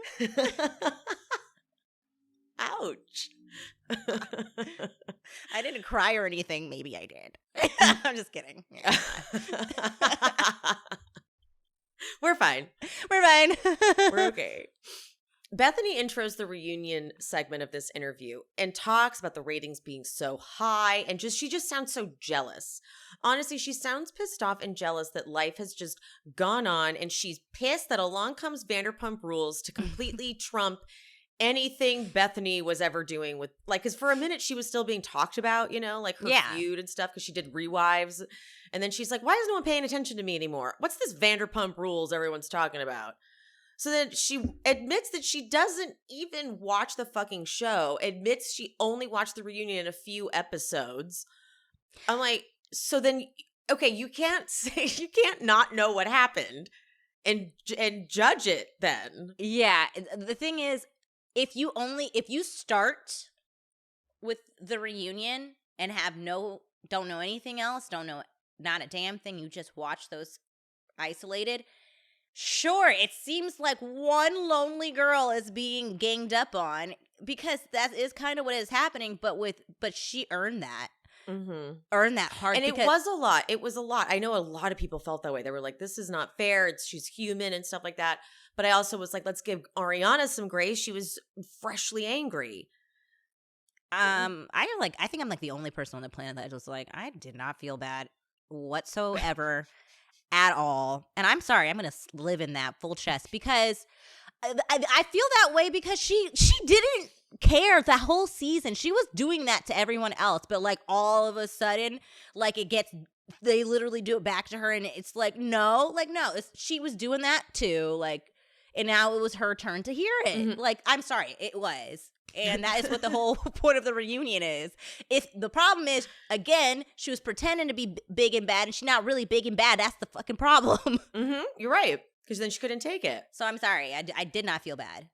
Ouch. I didn't cry or anything. Maybe I did. I'm just kidding. Yeah. We're fine. We're fine. We're okay. Bethenny intros the reunion segment of this interview and talks about the ratings being so high and she just sounds so jealous. Honestly, she sounds pissed off and jealous that life has just gone on and she's pissed that along comes Vanderpump Rules to completely trump anything Bethenny was ever doing with, like, because for a minute she was still being talked about, you know, like her feud and stuff because she did Rewives. And then she's like, why is no one paying attention to me anymore? What's this Vanderpump Rules everyone's talking about? So then she admits that she doesn't even watch the fucking show, admits she only watched the reunion in a few episodes. I'm like, so then, okay, you can't not know what happened and judge it then. Yeah. The thing is, if you start with the reunion and don't know anything else, not a damn thing, you just watch those isolated. Sure, it seems like one lonely girl is being ganged up on because that is kind of what is happening, but she earned that. earn that heart. And it was a lot. It was a lot. I know a lot of people felt that way. They were like, this is not fair. She's human and stuff like that. But I also was like, let's give Ariana some grace. She was freshly angry. I think I'm like the only person on the planet that was like, I did not feel bad whatsoever at all. And I'm sorry, I'm going to live in that full chest because I feel that way because she didn't care the whole season. She was doing that to everyone else, but like all of a sudden, like they literally do it back to her, and it's like no, she was doing that too, like, and now it was her turn to hear it. Like, I'm sorry, it was. And that is what the whole point of the reunion is. If the problem is, again, she was pretending to be big and bad, and she's not really big and bad. That's the fucking problem. You're right, because then she couldn't take it. So I'm sorry. I did not feel bad.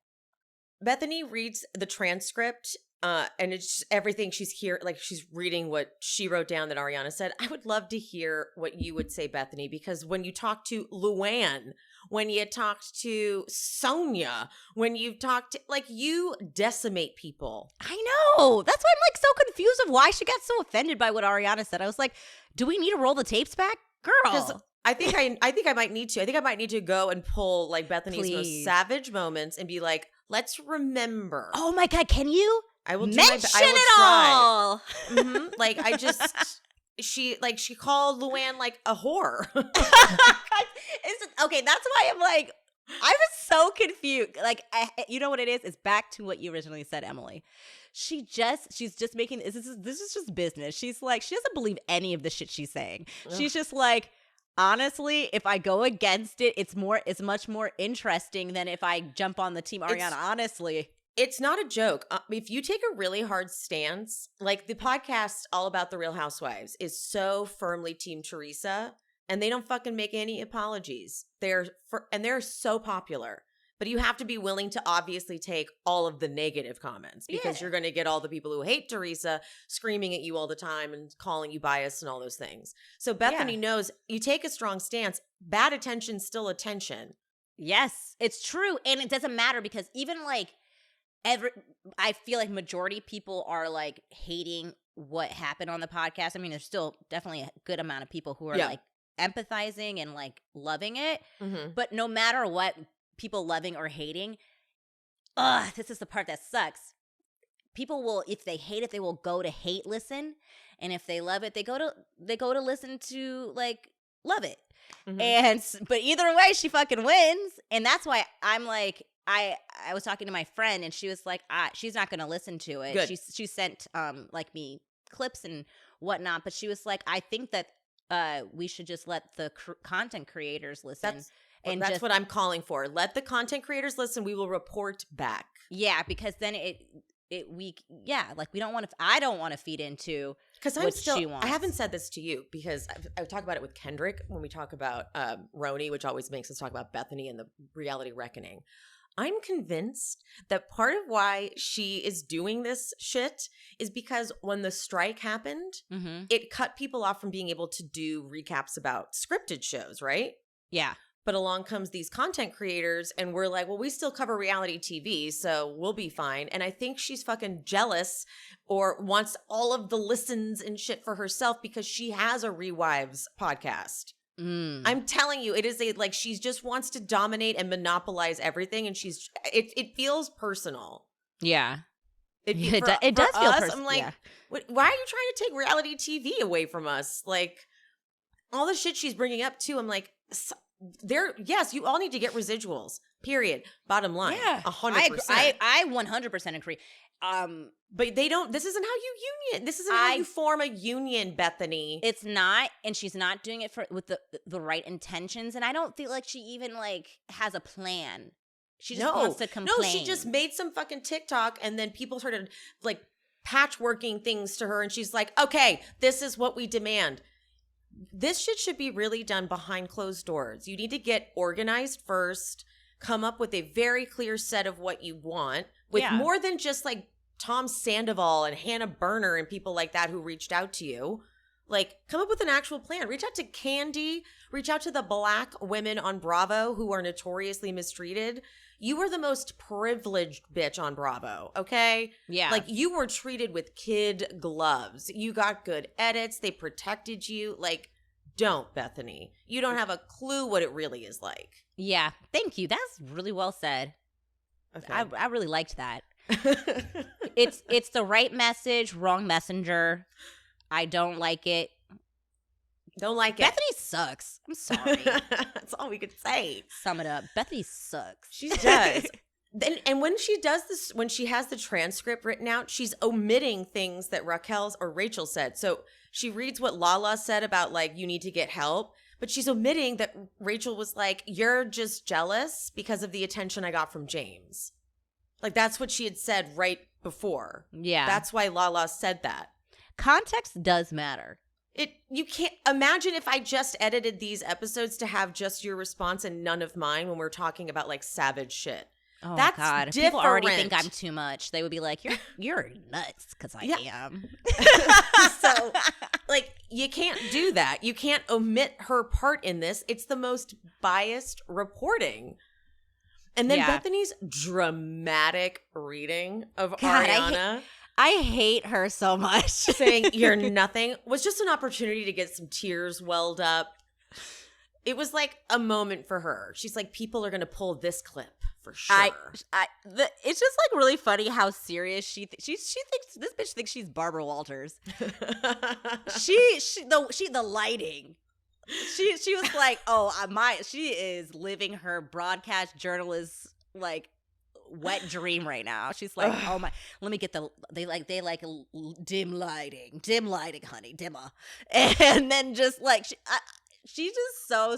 Bethenny reads the transcript, and it's just everything she's like she's reading what she wrote down that Ariana said. I would love to hear what you would say, Bethenny, because when you talk to Luann, when you talked to Sonia, when you've talked to, like, you decimate people. I know. That's why I'm like so confused of why she got so offended by what Ariana said. I was like, do we need to roll the tapes back? Girl. I think I might need to. I think I might need to go and pull like Bethenny's most savage moments and be like, let's remember. Oh my God, can you? I will mention it all. Like, I just she called Luann like a whore. Okay, that's why I'm like, I was so confused. Like, you know what it is? It's back to what you originally said, Emily. She's just making this is just business. She's like, she doesn't believe any of the shit she's saying. Ugh. She's just like, honestly, if I go against it, it's much more interesting than if I jump on the team Ariana. Honestly, it's not a joke. If you take a really hard stance, like the podcast All About the Real Housewives is so firmly Team Teresa, and they don't fucking make any apologies. They're so popular. But you have to be willing to obviously take all of the negative comments because you're going to get all the people who hate Teresa screaming at you all the time and calling you biased and all those things. So Bethenny knows you take a strong stance, bad attention's still attention. Yes, it's true. And it doesn't matter because even like I feel like majority people are like hating what happened on the podcast. I mean, there's still definitely a good amount of people who are like empathizing and like loving it. But no matter what, people loving or hating, this is the part that sucks. People will, if they hate it, they will go to hate listen, and if they love it, they go to listen to like love it. And but either way, she fucking wins, and that's why I'm like, I was talking to my friend, and she was like, she's not going to listen to it. Good. She sent like me clips and whatnot, but she was like, I think that we should just let the content creators listen. That's what I'm calling for. Let the content creators listen. We will report back. Yeah, because then we don't want to. I don't want to feed into what she wants. I haven't said this to you because I talk about it with Kendrick when we talk about Roni, which always makes us talk about Bethenny and the reality reckoning. I'm convinced that part of why she is doing this shit is because when the strike happened, it cut people off from being able to do recaps about scripted shows, right? Yeah. But along comes these content creators, and we're like, well, we still cover reality TV, so we'll be fine. And I think she's fucking jealous or wants all of the listens and shit for herself because she has a Rewives podcast. I'm telling you, it is she just wants to dominate and monopolize everything, and it feels personal. Yeah. It does feel personal. I'm like, why are you trying to take reality TV away from us? Like, all the shit she's bringing up, too, I'm like, yes, you all need to get residuals. Period. Bottom line. Yeah, 100%. I 100% agree. But they don't. This isn't how you union. This isn't how you form a union, Bethenny. It's not, and she's not doing it with the right intentions. And I don't feel like she even has a plan. She just wants to complain. No, she just made some fucking TikTok, and then people started patchworking things to her, and she's like, "Okay, this is what we demand." This shit should be really done behind closed doors. You need to get organized first, come up with a very clear set of what you want with more than just Tom Sandoval and Hannah Berner and people like that who reached out to you. Like, come up with an actual plan. Reach out to Candy. Reach out to the Black women on Bravo who are notoriously mistreated. You were the most privileged bitch on Bravo, okay? Yeah. Like, you were treated with kid gloves. You got good edits. They protected you. Like, don't, Bethenny. You don't have a clue what it really is like. Yeah. Thank you. That's really well said. Okay. I really liked that. It's the right message, wrong messenger. I don't like it. Don't like it. Bethenny sucks. I'm sorry. That's all we could say. Sum it up. Bethenny sucks. She does. And when she does this, when she has the transcript written out, she's omitting things that Raquel's or Rachel said. So she reads what Lala said about, like, you need to get help, but she's omitting that Rachel was like, you're just jealous because of the attention I got from James. Like, that's what she had said right before. Yeah. That's why Lala said that. Context does matter. You can't imagine if I just edited these episodes to have just your response and none of mine when we're talking about, like, savage shit. Oh, That's God. different. People already think I'm too much. They would be like, you're nuts, because I am. So, like, you can't do that. You can't omit her part in this. It's the most biased reporting. And then Bethenny's dramatic reading of Ariana. I hate her so much. Saying you're nothing was just an opportunity to get some tears welled up. It was like a moment for her. She's like, people are going to pull this clip for sure. It's just like really funny how serious she thinks this bitch thinks she's Barbara Walters. The lighting. She was like, she is living her broadcast journalist like wet dream right now. She's like, oh my, let me get they like dim lighting, honey, dimmer. And then just like she's just so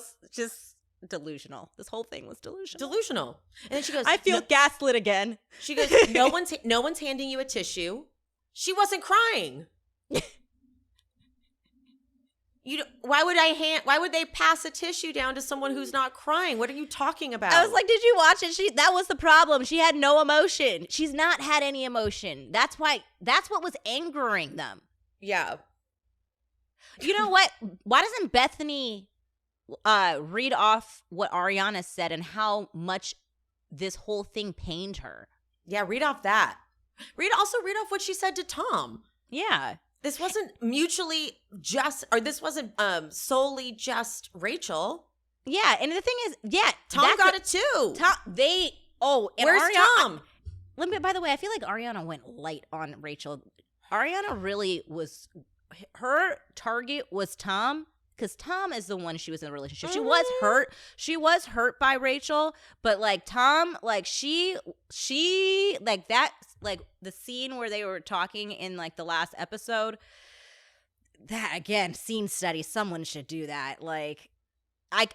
delusional. This whole thing was delusional. And then she goes, I feel gaslit again. She goes, no one's handing you a tissue. She wasn't crying. Why would they pass a tissue down to someone who's not crying? What are you talking about? I was like, did you watch it? That was the problem. She had no emotion. She's not had any emotion. That's what was angering them. Yeah. You know what? Why doesn't Bethenny read off what Ariana said and how much this whole thing pained her? Yeah, read off that. Read off what she said to Tom. Yeah. This wasn't mutually just, or this wasn't solely just Rachel. Yeah, and the thing is, Tom got it too. Where's Tom? By the way, I feel like Ariana went light on Rachel. Ariana really was, her target was Tom, because Tom is the one she was in a relationship. She was hurt. She was hurt by Rachel, but like Tom, like she like that, like the scene where they were talking in like the last episode, that again, scene study, someone should do that. Like I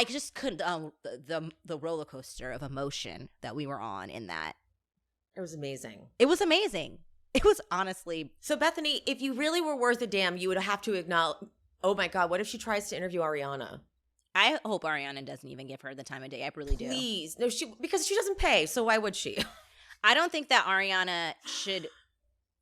just couldn't, the roller coaster of emotion that we were on in that. It was amazing. It was amazing. It was honestly. So Bethenny, if you really were worth a damn, you would have to acknowledge, oh my God, what if she tries to interview Ariana? I hope Ariana doesn't even give her the time of day. I really do. Please. No, because she doesn't pay, so why would she? I don't think that Ariana should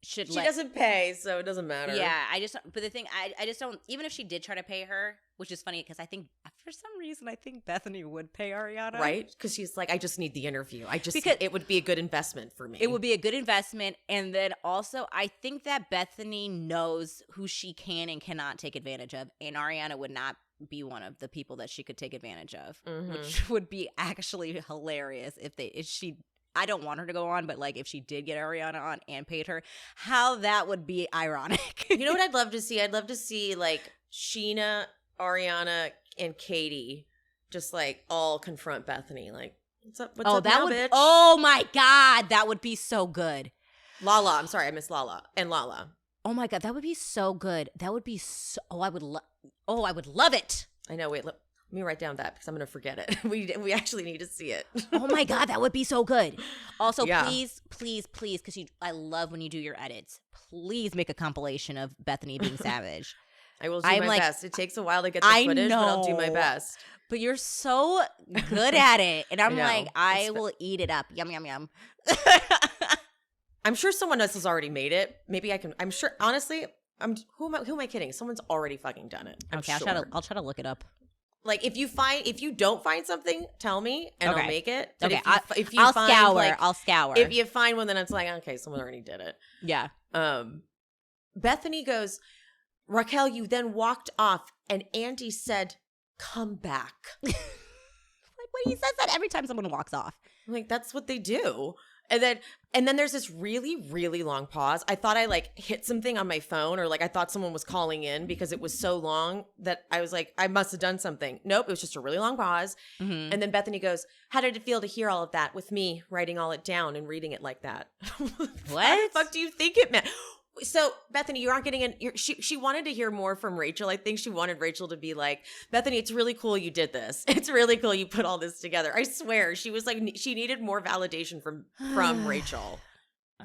She doesn't pay, so it doesn't matter. Yeah, but the thing, I just don't, even if she did try to pay her, which is funny because I think, for some reason, I think Bethenny would pay Ariana. Right? Because she's like, I just need the interview. It would be a good investment for me. It would be a good investment. And then also, I think that Bethenny knows who she can and cannot take advantage of. And Ariana would not be one of the people that she could take advantage of, which would be actually hilarious if she I don't want her to go on, but like if she did get Ariana on and paid her, how that would be ironic. You know what I'd love to see? I'd love to see like Sheena, Ariana, and Katie just like all confront Bethenny. Like, what's up now, bitch? Oh my God, that would be so good. Lala, I'm sorry, I missed Lala. And Lala. Oh my God, that would be so good. That would be so, I would love it. I know, wait, let me write down that because I'm going to forget it. We actually need to see it. Oh my God, that would be so good. Also, yeah. please, because I love when you do your edits. Please make a compilation of Bethenny being savage. I will do my best. It takes a while to get the footage, but I'll do my best. But you're so good at it. And I'm like, I will eat it up. Yum, yum, yum. I'm sure someone else has already made it. Maybe I can. I'm sure, honestly, Who am I kidding? Someone's already fucking done it. I'm Okay, sure. I'll try to look it up. Like if you don't find something, tell me and I'll make it. But okay, if you I'll find, scour. like, I'll scour. If you find one, then it's like, okay, someone already did it. Yeah. Bethenny goes, Raquel, you then walked off, and Andy said, "Come back." Like, what, he says that every time someone walks off. I'm like, that's what they do. And then there's this really, really long pause. I thought I like hit something on my phone, or like I thought someone was calling in because it was so long that I was like, I must have done something. Nope, it was just a really long pause. Mm-hmm. And then Bethenny goes, how did it feel to hear all of that with me writing all it down and reading it like that? What? How the fuck do you think it meant? So, Bethenny, you aren't getting in. She wanted to hear more from Rachel. I think she wanted Rachel to be like, Bethenny, it's really cool you did this. It's really cool you put all this together. I swear, she was like, she needed more validation from Rachel.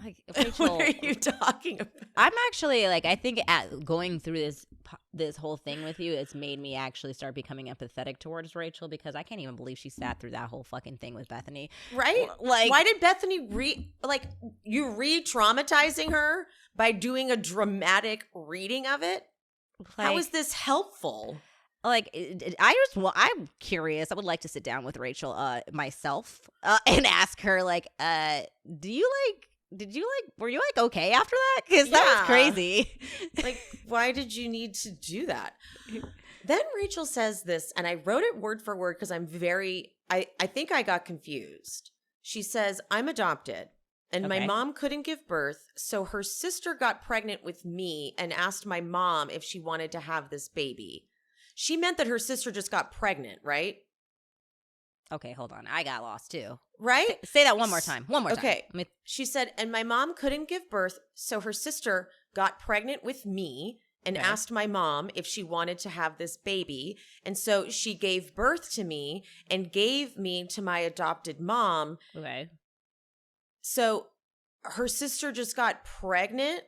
Rachel, What are you talking about? I'm actually like, I think going through this whole thing with you, it's made me actually start becoming empathetic towards Rachel, because I can't even believe she sat through that whole fucking thing with Bethenny. Right? Like, why did Bethenny you re-traumatizing her by doing a dramatic reading of it? Like, how is this helpful? Like, I'm curious. I would like to sit down with Rachel myself and ask her, like, were you like okay after that? Because that was crazy. Like, why did you need to do that? Then Rachel says this, and I wrote it word for word because I think I got confused. She says, I'm adopted, and my mom couldn't give birth, so her sister got pregnant with me and asked my mom if she wanted to have this baby. She meant that her sister just got pregnant, right? Okay, hold on. I got lost too. Right? Say that one more time. One more time. Okay. She said, and my mom couldn't give birth, so her sister got pregnant with me and asked my mom if she wanted to have this baby. And so she gave birth to me and gave me to my adopted mom. Okay. So her sister just got pregnant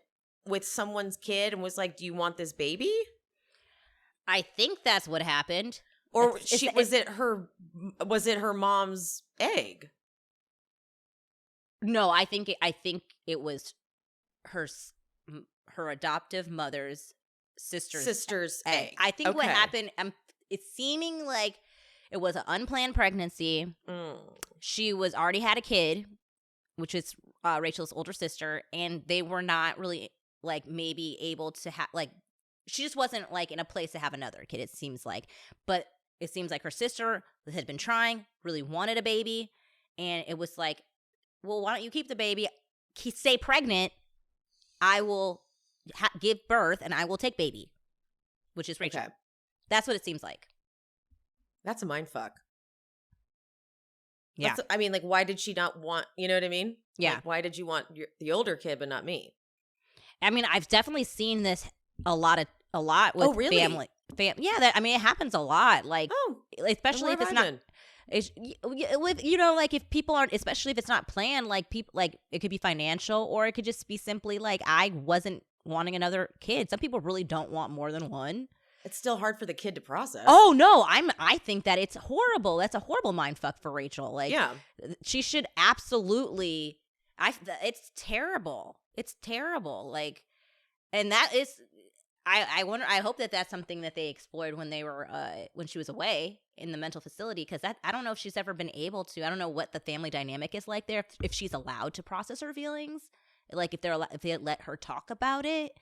with someone's kid and was like, do you want this baby? I think that's what happened. Or was it her mom's egg? No, I think it was her adoptive mother's sister's egg. I think what happened, it's seeming like it was an unplanned pregnancy. She already had a kid, which is Rachel's older sister, and they were not really like maybe able to have, like, she just wasn't like in a place to have another kid, it seems like. But it seems like her sister had been trying, really wanted a baby, and it was like, well, why don't you keep the baby, stay pregnant, I will give birth, and I will take baby, which is Rachel. Okay. That's what it seems like. That's a mind fuck. Yeah. I mean, like, why did she not want, you know what I mean? Yeah. Like, why did you want the older kid but not me? I mean, I've definitely seen this a lot with family. Yeah, it happens a lot. Like, especially if it's not. Like, if people aren't, especially if it's not planned, like, people, like, it could be financial, or it could just be simply like, I wasn't wanting another kid. Some people really don't want more than one. It's still hard for the kid to process. Oh no, I think that it's horrible. That's a horrible mindfuck for Rachel. Like, yeah, she should absolutely. It's terrible. It's terrible. Like, and that is. I wonder. I hope that that's something that they explored when they were when she was away in the mental facility, because I don't know if she's ever been able to. I don't know what the family dynamic is like there. If she's allowed to process her feelings, like if they let her talk about it,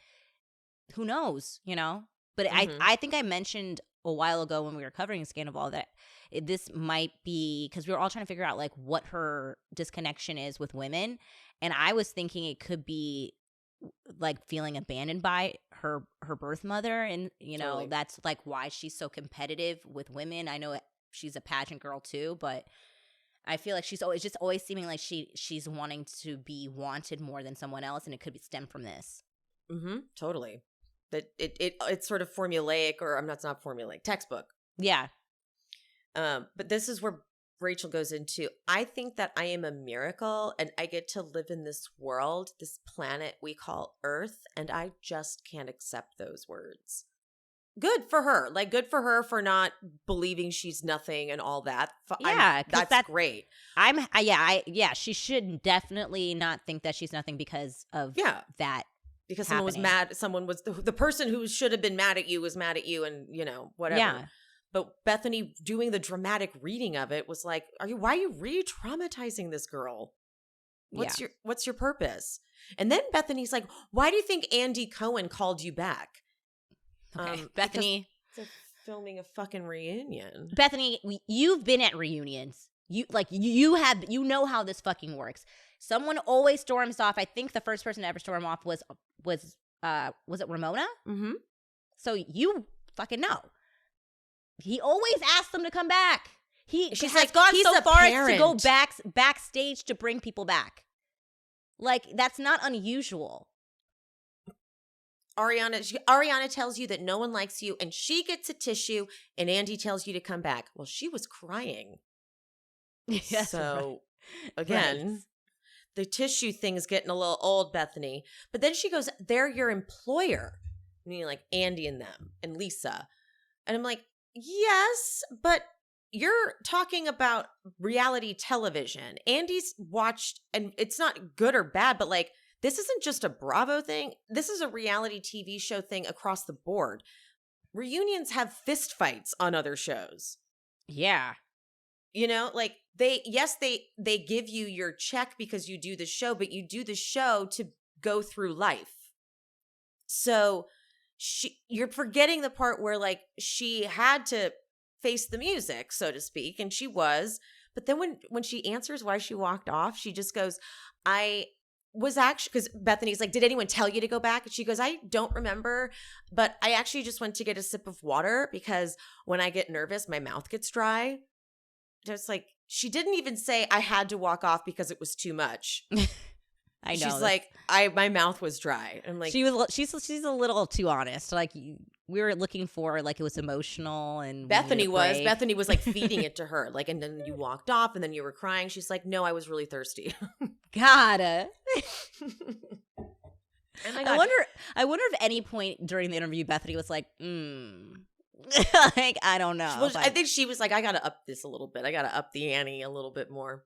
who knows? You know. But I think I mentioned a while ago when we were covering Scandal that this might be because we were all trying to figure out like what her disconnection is with women, and I was thinking it could be like feeling abandoned by her birth mother, and totally. That's like why she's so competitive with women. I know she's a pageant girl too, but I feel like she's always seeming like she's wanting to be wanted more than someone else, and it could stem from this. Totally. That it's sort of formulaic, or it's not formulaic, textbook. Yeah. But this is where Rachel goes into, I think that I am a miracle and I get to live in this world, this planet we call Earth, and I just can't accept those words. Good for her. Like, good for her for not believing she's nothing and all that. Yeah, that's great. She should definitely not think that she's nothing because of that. because someone was mad. Someone was the person who should have been mad at you was mad at you, and whatever. Yeah. But Bethenny doing the dramatic reading of it was like, why are you re-traumatizing this girl? What's your purpose? And then Bethany's like, why do you think Andy Cohen called you back? Okay. Bethenny, they're filming a fucking reunion. Bethenny, you've been at reunions. You know how this fucking works. Someone always storms off. I think the first person to ever storm off was it Ramona? Mm-hmm. So you fucking know. He always asks them to come back. He's gone so far as to go backstage to bring people back. Like, that's not unusual. Ariana tells you that no one likes you, and she gets a tissue, and Andy tells you to come back. Well, she was crying. Yes, so, again, the tissue thing's getting a little old, Bethenny. But then she goes, they're your employer. Meaning like Andy and them and Lisa. And I'm like, yes, but you're talking about reality television. Andy's watched, and it's not good or bad, but like, this isn't just a Bravo thing. This is a reality TV show thing across the board. Reunions have fist fights on other shows. Yeah. Like they give you your check because you do the show, but you do the show to go through life. So you're forgetting the part where like she had to face the music, so to speak, and she was. But then when she answers why she walked off, she just goes, I was actually, because Bethenny's like, did anyone tell you to go back? And she goes, I don't remember, but I actually just went to get a sip of water because when I get nervous, my mouth gets dry. Just like, she didn't even say I had to walk off because it was too much. I know. She's like, my mouth was dry. I'm like, she's a little too honest. Like, we were looking for like it was emotional, and Bethenny was like feeding it to her. Like, and then you walked off, and then you were crying. She's like, no, I was really thirsty. Gotta. Oh my God. I wonder if any point during the interview Bethenny was like, like, I don't know. I think she was like, I gotta up this a little bit. I gotta up the ante a little bit more.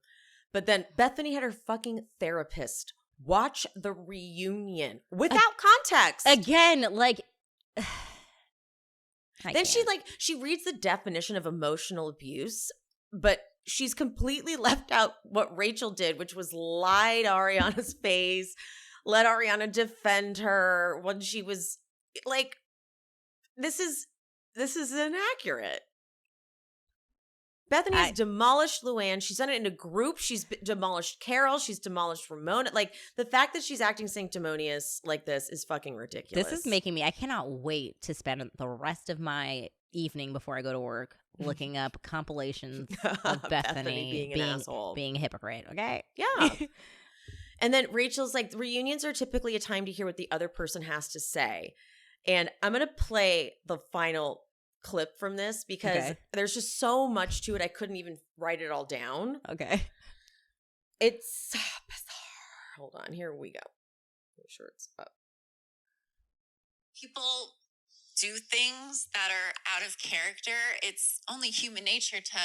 But then Bethenny had her fucking therapist watch the reunion without context. Again, like, then she reads the definition of emotional abuse, but she's completely left out what Rachel did, which was lie to Ariana's face, let Ariana defend her when she was like, this is inaccurate. Bethenny's demolished Luann. She's done it in a group. She's demolished Carol. She's demolished Ramona. Like, the fact that she's acting sanctimonious like this is fucking ridiculous. This is making me, I cannot wait to spend the rest of my evening before I go to work looking up compilations of Bethenny being an asshole. Being a hypocrite, okay? Yeah. And then Rachel's like, reunions are typically a time to hear what the other person has to say. And I'm going to play the final clip from this because there's just so much to it. I couldn't even write it all down. Okay. It's bizarre. Hold on. Here we go. Make sure it's up. People do things that are out of character. It's only human nature to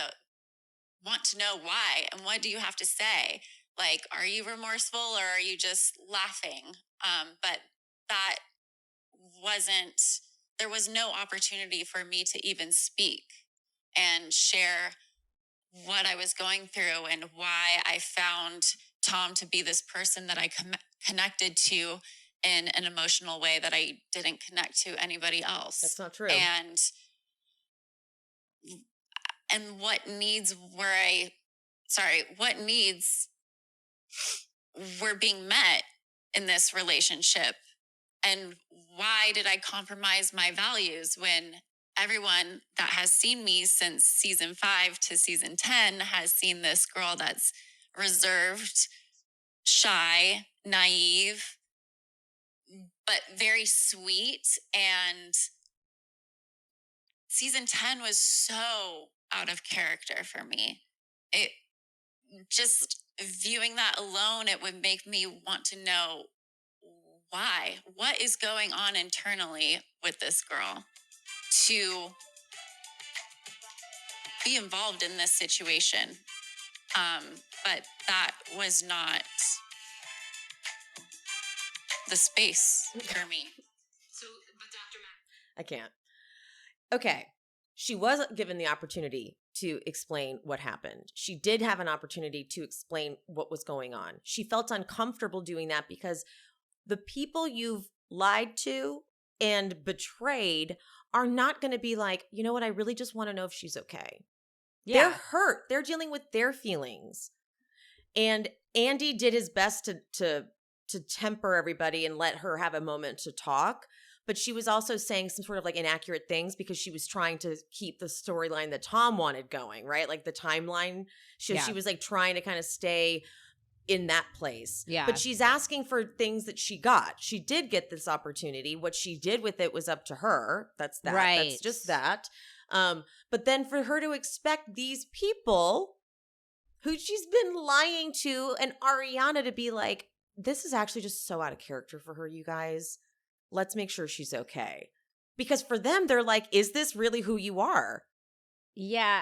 want to know why. And what do you have to say? Like, are you remorseful or are you just laughing? But that there was no opportunity for me to even speak and share what I was going through and why I found Tom to be this person that I connected to in an emotional way that I didn't connect to anybody else. That's not true. And what needs were being met in this relationship? And why did I compromise my values when everyone that has seen me since season 5 to season 10 has seen this girl that's reserved, shy, naive, but very sweet. And season 10 was so out of character for me. It just viewing that alone, it would make me want to know why. What is going on internally with this girl to be involved in this situation? But that was not the space for me. So, but Dr. Matt. I can't. Okay. She wasn't given the opportunity to explain what happened. She did have an opportunity to explain what was going on. She felt uncomfortable doing that because the people you've lied to and betrayed are not going to be like, you know what, I really just want to know if she's okay. Yeah. They're hurt. They're dealing with their feelings. And Andy did his best to temper everybody and let her have a moment to talk. But she was also saying some sort of like inaccurate things because she was trying to keep the storyline that Tom wanted going, right? Like the timeline. She was like trying to kind of stay in that place. Yeah. But she's asking for things that she got. She did get this opportunity. What she did with it was up to her. That's that. Right. That's just that. But then for her to expect these people who she's been lying to and Ariana to be like, this is actually just so out of character for her, you guys. Let's make sure she's okay. Because for them, they're like, is this really who you are? Yeah,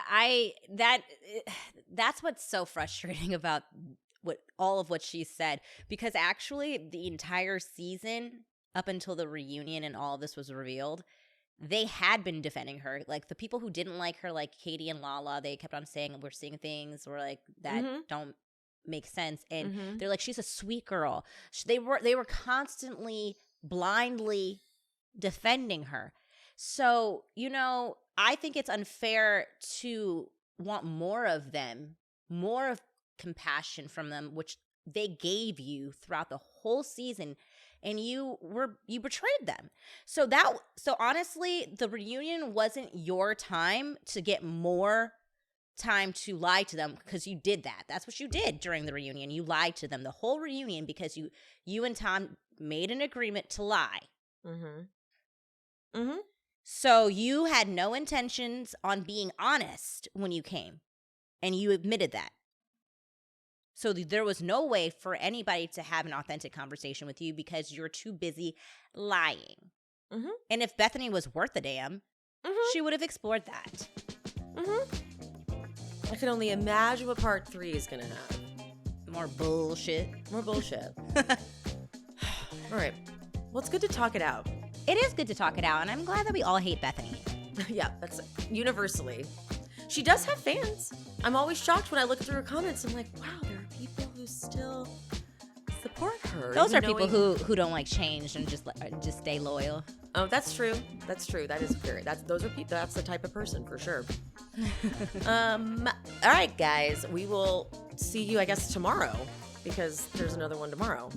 that's what's so frustrating about all of what she said. Because actually, the entire season, up until the reunion and all of this was revealed, they had been defending her. Like the people who didn't like her, like Katie and Lala, they kept on saying we're seeing things or like that don't make sense. And they're like, she's a sweet girl. They were constantly blindly defending her. So, I think it's unfair to want more of them, more of compassion from them, which they gave you throughout the whole season, and you betrayed them. So honestly, the reunion wasn't your time to get more time to lie to them, because you did that. That's what you did during the reunion. You lied to them the whole reunion because you and Tom made an agreement to lie. So you had no intentions on being honest when you came, and you admitted that. So there was no way for anybody to have an authentic conversation with you because you're too busy lying. And if Bethenny was worth a damn, she would have explored that. I can only imagine what part 3 is going to have. More bullshit. All right. Well, it's good to talk it out. It is good to talk it out, and I'm glad that we all hate Bethenny. Yeah, that's universally. She does have fans. I'm always shocked when I look through her comments. I'm like, wow, there are people who still support her. Those are people who don't like change and just stay loyal. Oh, that's true. That's true. That is fair. Those are people. That's the type of person for sure. All right, guys. We will see you, I guess, tomorrow, because there's another one tomorrow.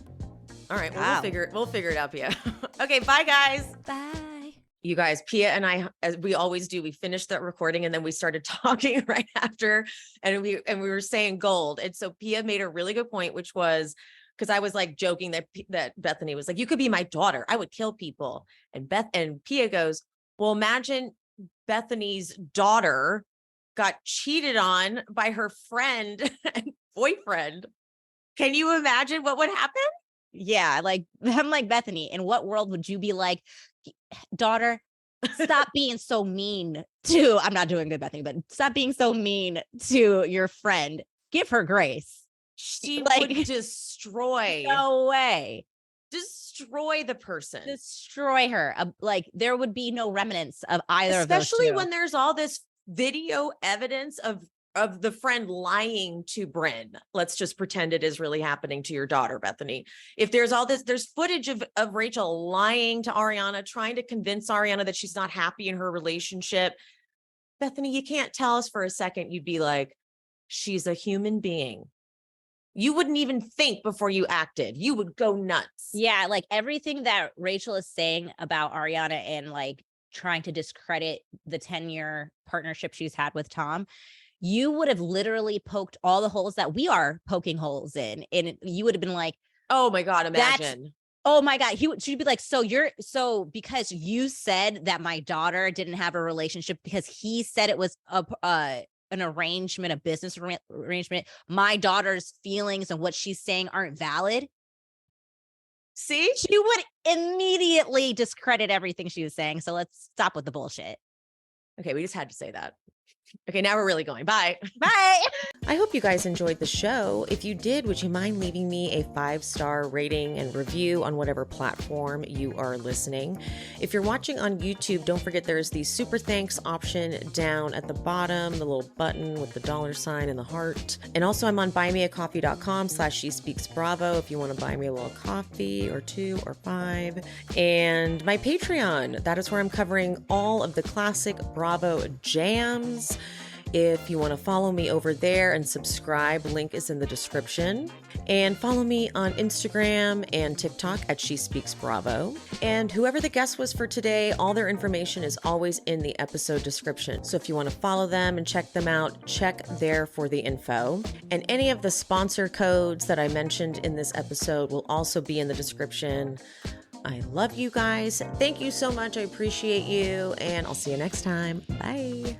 All right. Well, we'll figure it out, Pia. Okay. Bye, guys. Bye. You guys, Pia and I, as we always do, we finished that recording and then we started talking right after, and we were saying gold. And so Pia made a really good point, which was, because I was like joking that Bethenny was like, you could be my daughter, I would kill people. And Pia goes, well, imagine Bethenny's daughter got cheated on by her friend and boyfriend. Can you imagine what would happen? Yeah, like I'm like, Bethenny, in what world would you be like, daughter, stop being so mean to, I'm not doing good, Bethenny, but stop being so mean to your friend. Give her grace. She would destroy. No way. Destroy the person. Destroy her. Like there would be no remnants of either of those two. Especially when there's all this video evidence of the friend lying to Brynn. Let's just pretend it is really happening to your daughter, Bethenny. If there's all this, there's footage of Rachel lying to Ariana, trying to convince Ariana that she's not happy in her relationship. Bethenny, you can't tell us for a second you'd be like, she's a human being. You wouldn't even think before you acted. You would go nuts. Yeah, like everything that Rachel is saying about Ariana and like trying to discredit the 10-year partnership she's had with Tom, you would have literally poked all the holes that we are poking holes in. And you would have been like, oh my God, imagine. Oh my God. She'd be like, so because you said that my daughter didn't have a relationship because he said it was an arrangement, a business arrangement, my daughter's feelings and what she's saying aren't valid. See? She would immediately discredit everything she was saying. So let's stop with the bullshit. Okay, we just had to say that. Okay, now we're really going. Bye. Bye. I hope you guys enjoyed the show. If you did, would you mind leaving me a 5-star rating and review on whatever platform you are listening? If you're watching on YouTube, don't forget there's the super thanks option down at the bottom, the little button with the $sign and the heart. And also I'm on buymeacoffee.com/SheSpeaksBravo if you want to buy me a little coffee or 2 or 5. And my Patreon, that is where I'm covering all of the classic Bravo jams. If you want to follow me over there and subscribe, link is in the description. And follow me on Instagram and TikTok at She Speaks Bravo. And whoever the guest was for today, all their information is always in the episode description. So if you want to follow them and check them out, check there for the info. And any of the sponsor codes that I mentioned in this episode will also be in the description. I love you guys. Thank you so much. I appreciate you. And I'll see you next time. Bye.